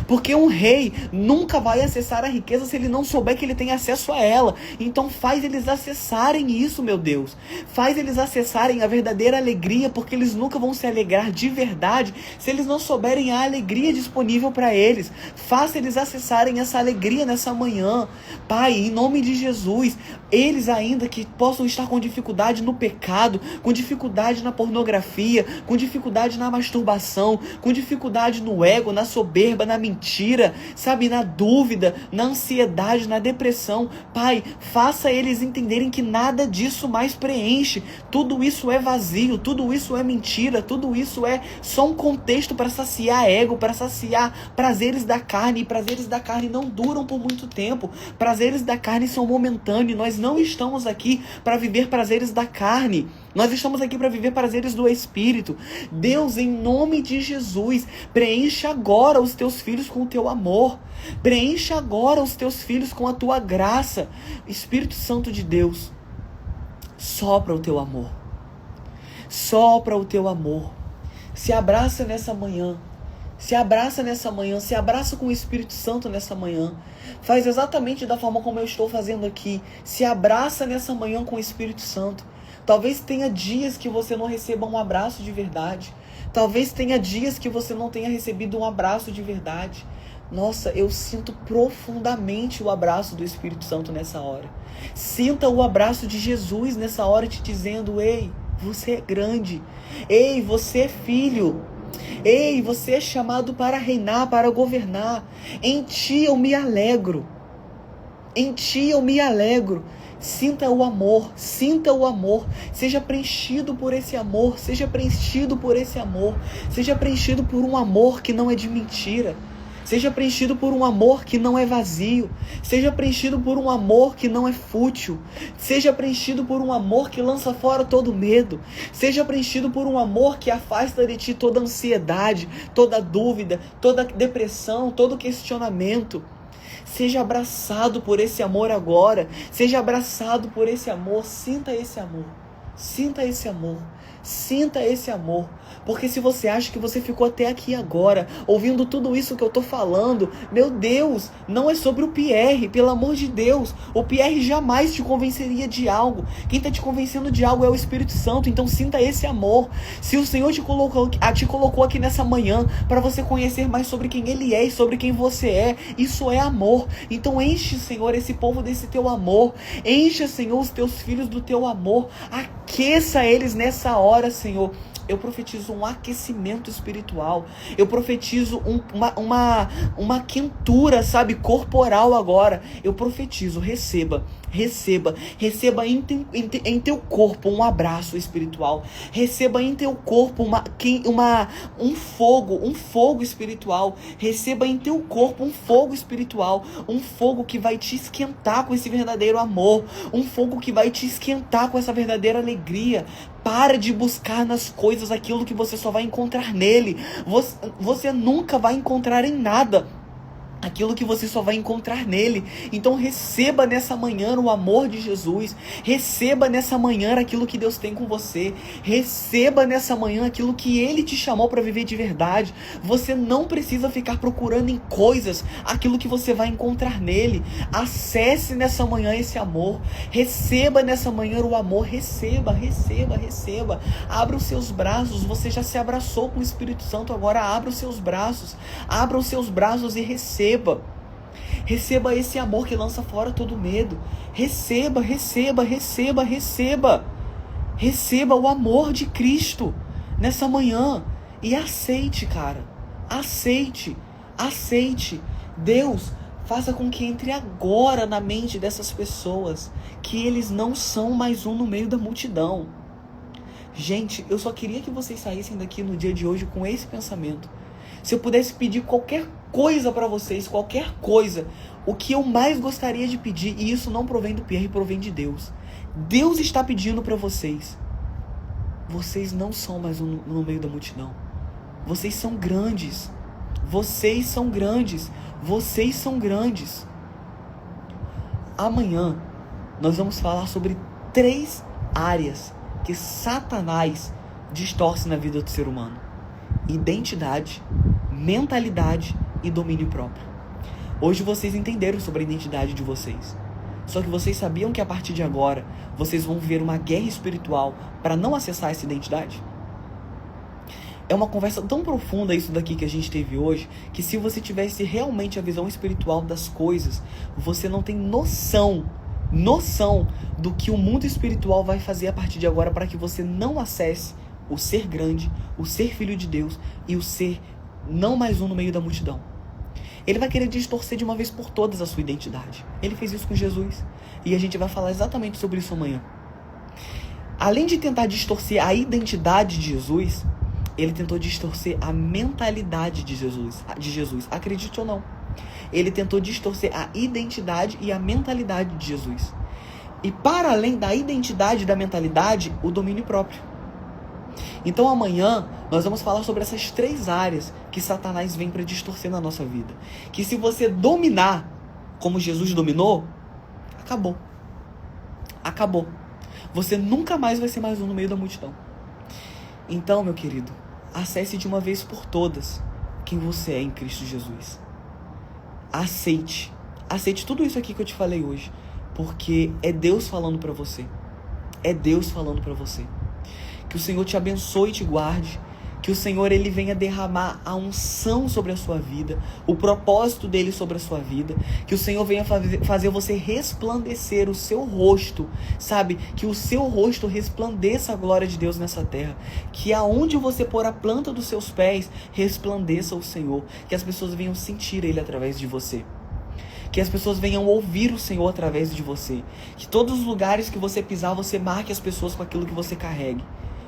[SPEAKER 1] Porque um rei nunca vai acessar a riqueza se ele não souber que ele tem acesso a ela. Então faz eles acessarem isso, meu Deus. Faz eles acessarem a verdadeira alegria, porque eles nunca vão se alegrar de verdade se eles não souberem a alegria disponível para eles. Faça eles acessarem essa alegria nessa manhã. Pai, em nome de Jesus, eles ainda que possam estar com dificuldade no pecado, com dificuldade na pornografia, com dificuldade na masturbação, com dificuldade no ego, na soberba, na mentira, sabe, na dúvida, na ansiedade, na depressão. Pai, faça eles entenderem que nada disso mais preenche. Tudo isso é vazio, tudo isso é mentira, tudo isso é só um contexto para saciar ego, para saciar prazeres da carne, e prazeres da carne não duram por muito tempo. Prazeres da carne são momentâneos. Nós não estamos aqui para viver prazeres da carne. Nós estamos aqui para viver prazeres do Espírito. Deus, em nome de Jesus, preencha agora os teus filhos com o teu amor. Preencha agora os teus filhos com a tua graça. Espírito Santo de Deus, sopra o teu amor. Sopra o teu amor. Se abraça nessa manhã. Se abraça nessa manhã, se abraça com o Espírito Santo nessa manhã. Faz exatamente da forma como eu estou fazendo aqui. Se abraça nessa manhã com o Espírito Santo. Talvez tenha dias que você não receba um abraço de verdade. Talvez tenha dias que você não tenha recebido um abraço de verdade. Nossa, eu sinto profundamente o abraço do Espírito Santo nessa hora. Sinta o abraço de Jesus nessa hora te dizendo: ei, você é grande. Ei, você é filho. Ei, você é chamado para reinar, para governar. Em Ti eu me alegro. Em Ti eu me alegro. Sinta o amor, sinta o amor. Seja preenchido por esse amor, seja preenchido por esse amor. Seja preenchido por um amor que não é de mentira. Seja preenchido por um amor que não é vazio. Seja preenchido por um amor que não é fútil. Seja preenchido por um amor que lança fora todo medo. Seja preenchido por um amor que afasta de ti toda ansiedade, toda dúvida, toda depressão, todo questionamento. Seja abraçado por esse amor agora. Seja abraçado por esse amor. Sinta esse amor. Sinta esse amor. Sinta esse amor. Porque se você acha que você ficou até aqui agora, ouvindo tudo isso que eu tô falando, meu Deus, não é sobre o Pierre, pelo amor de Deus. O Pierre jamais te convenceria de algo. Quem tá te convencendo de algo é o Espírito Santo. Então sinta esse amor. Se o Senhor te colocou aqui nessa manhã para você conhecer mais sobre quem Ele é e sobre quem você é, isso é amor. Então enche, Senhor, esse povo desse teu amor. Encha, Senhor, os teus filhos do teu amor. Aqueça eles nessa hora, Senhor. eu profetizo um aquecimento espiritual. Eu profetizo uma quentura, sabe, corporal agora. Eu profetizo, receba em teu corpo um abraço espiritual. Receba em teu corpo um fogo espiritual. Receba em teu corpo um fogo espiritual, um fogo que vai te esquentar com esse verdadeiro amor, um fogo que vai te esquentar com essa verdadeira alegria. Para de buscar nas coisas aquilo que você só vai encontrar nele. Você nunca vai encontrar em nada aquilo que você só vai encontrar nele. Então receba nessa manhã o amor de Jesus. Receba nessa manhã aquilo que Deus tem com você. Receba nessa manhã aquilo que Ele te chamou para viver de verdade. Você não precisa ficar procurando em coisas aquilo que você vai encontrar nele. Acesse nessa manhã esse amor. Receba nessa manhã o amor. Receba. Abra os seus braços. Você já se abraçou com o Espírito Santo. Agora abra os seus braços. Abra os seus braços e receba. Receba esse amor que lança fora todo medo. Receba o amor de Cristo nessa manhã. E aceite, cara. Aceite. Deus, faça com que entre agora na mente dessas pessoas que eles não são mais um no meio da multidão. Gente, eu só queria que vocês saíssem daqui no dia de hoje com esse pensamento. Se eu pudesse pedir qualquer coisa para vocês, qualquer coisa, o que eu mais gostaria de pedir, e isso não provém do Pierre, provém de Deus. Deus está pedindo para vocês. Vocês não são mais um no meio da multidão. Vocês são grandes. Amanhã nós vamos falar sobre 3 áreas que Satanás distorce na vida do ser humano: identidade, mentalidade e domínio próprio. Hoje vocês entenderam sobre a identidade de vocês. Só que vocês sabiam que a partir de agora vocês vão ver uma guerra espiritual para não acessar essa identidade? É uma conversa tão profunda isso daqui que a gente teve hoje, que se você tivesse realmente a visão espiritual das coisas, você não tem noção do que o mundo espiritual vai fazer a partir de agora para que você não acesse o ser grande, o ser filho de Deus e o ser não mais um no meio da multidão. Ele vai querer distorcer de uma vez por todas a sua identidade. Ele fez isso com Jesus. E a gente vai falar exatamente sobre isso amanhã. Além de tentar distorcer a identidade de Jesus, ele tentou distorcer a mentalidade de Jesus. Acredite ou não. Ele tentou distorcer a identidade e a mentalidade de Jesus. E para além da identidade e da mentalidade, o domínio próprio. Então amanhã nós vamos falar sobre essas 3 áreas que Satanás vem para distorcer na nossa vida. Que se você dominar como Jesus dominou, acabou. Você nunca mais vai ser mais um no meio da multidão. Então, meu querido, acesse de uma vez por todas quem você é em Cristo Jesus. Aceite tudo isso aqui que eu te falei hoje, porque é Deus falando para você. Que o Senhor te abençoe e te guarde. Que o Senhor, Ele venha derramar a unção sobre a sua vida, o propósito dEle sobre a sua vida. Que o Senhor venha fazer você resplandecer o seu rosto, sabe? Que o seu rosto resplandeça a glória de Deus nessa terra. Que aonde você pôr a planta dos seus pés, resplandeça o Senhor. Que as pessoas venham sentir Ele através de você. Que as pessoas venham ouvir o Senhor através de você. Que todos os lugares que você pisar, você marque as pessoas com aquilo que você carregue.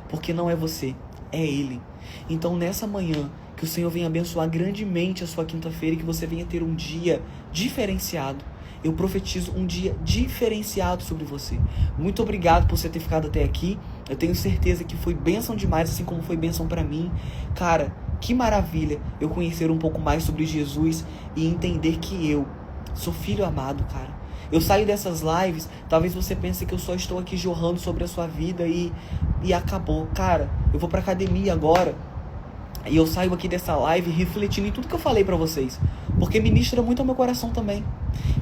[SPEAKER 1] Porque não é você, é Ele. Então nessa manhã, que o Senhor venha abençoar grandemente a sua quinta-feira e que você venha ter um dia diferenciado. Eu profetizo um dia diferenciado sobre você. Muito obrigado por você ter ficado até aqui. Eu tenho certeza que foi bênção demais, assim como foi bênção para mim. Cara, que maravilha eu conhecer um pouco mais sobre Jesus e entender que eu sou filho amado, cara. Eu saio dessas lives, talvez você pense que eu só estou aqui jorrando sobre a sua vida e acabou. Cara, eu vou pra academia agora e eu saio aqui dessa live refletindo em tudo que eu falei pra vocês, porque ministra muito ao meu coração também.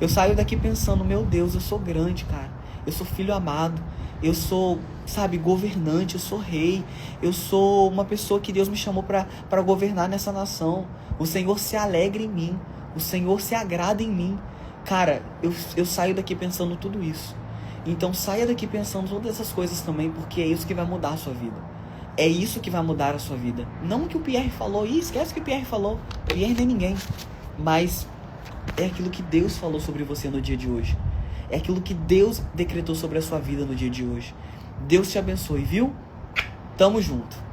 [SPEAKER 1] Eu saio daqui pensando, meu Deus, eu sou grande, cara. Eu sou filho amado. Eu sou, sabe, governante, eu sou rei. Eu sou uma pessoa que Deus me chamou pra governar nessa nação. O Senhor se alegra em mim. O Senhor se agrada em mim. Cara, eu saio daqui pensando tudo isso. Então saia daqui pensando todas essas coisas também, porque é isso que vai mudar a sua vida. É isso que vai mudar a sua vida. Não o que o Pierre falou. Ih, esquece o que o Pierre falou. Pierre nem ninguém. Mas é aquilo que Deus falou sobre você no dia de hoje. É aquilo que Deus decretou sobre a sua vida no dia de hoje. Deus te abençoe, viu? Tamo junto.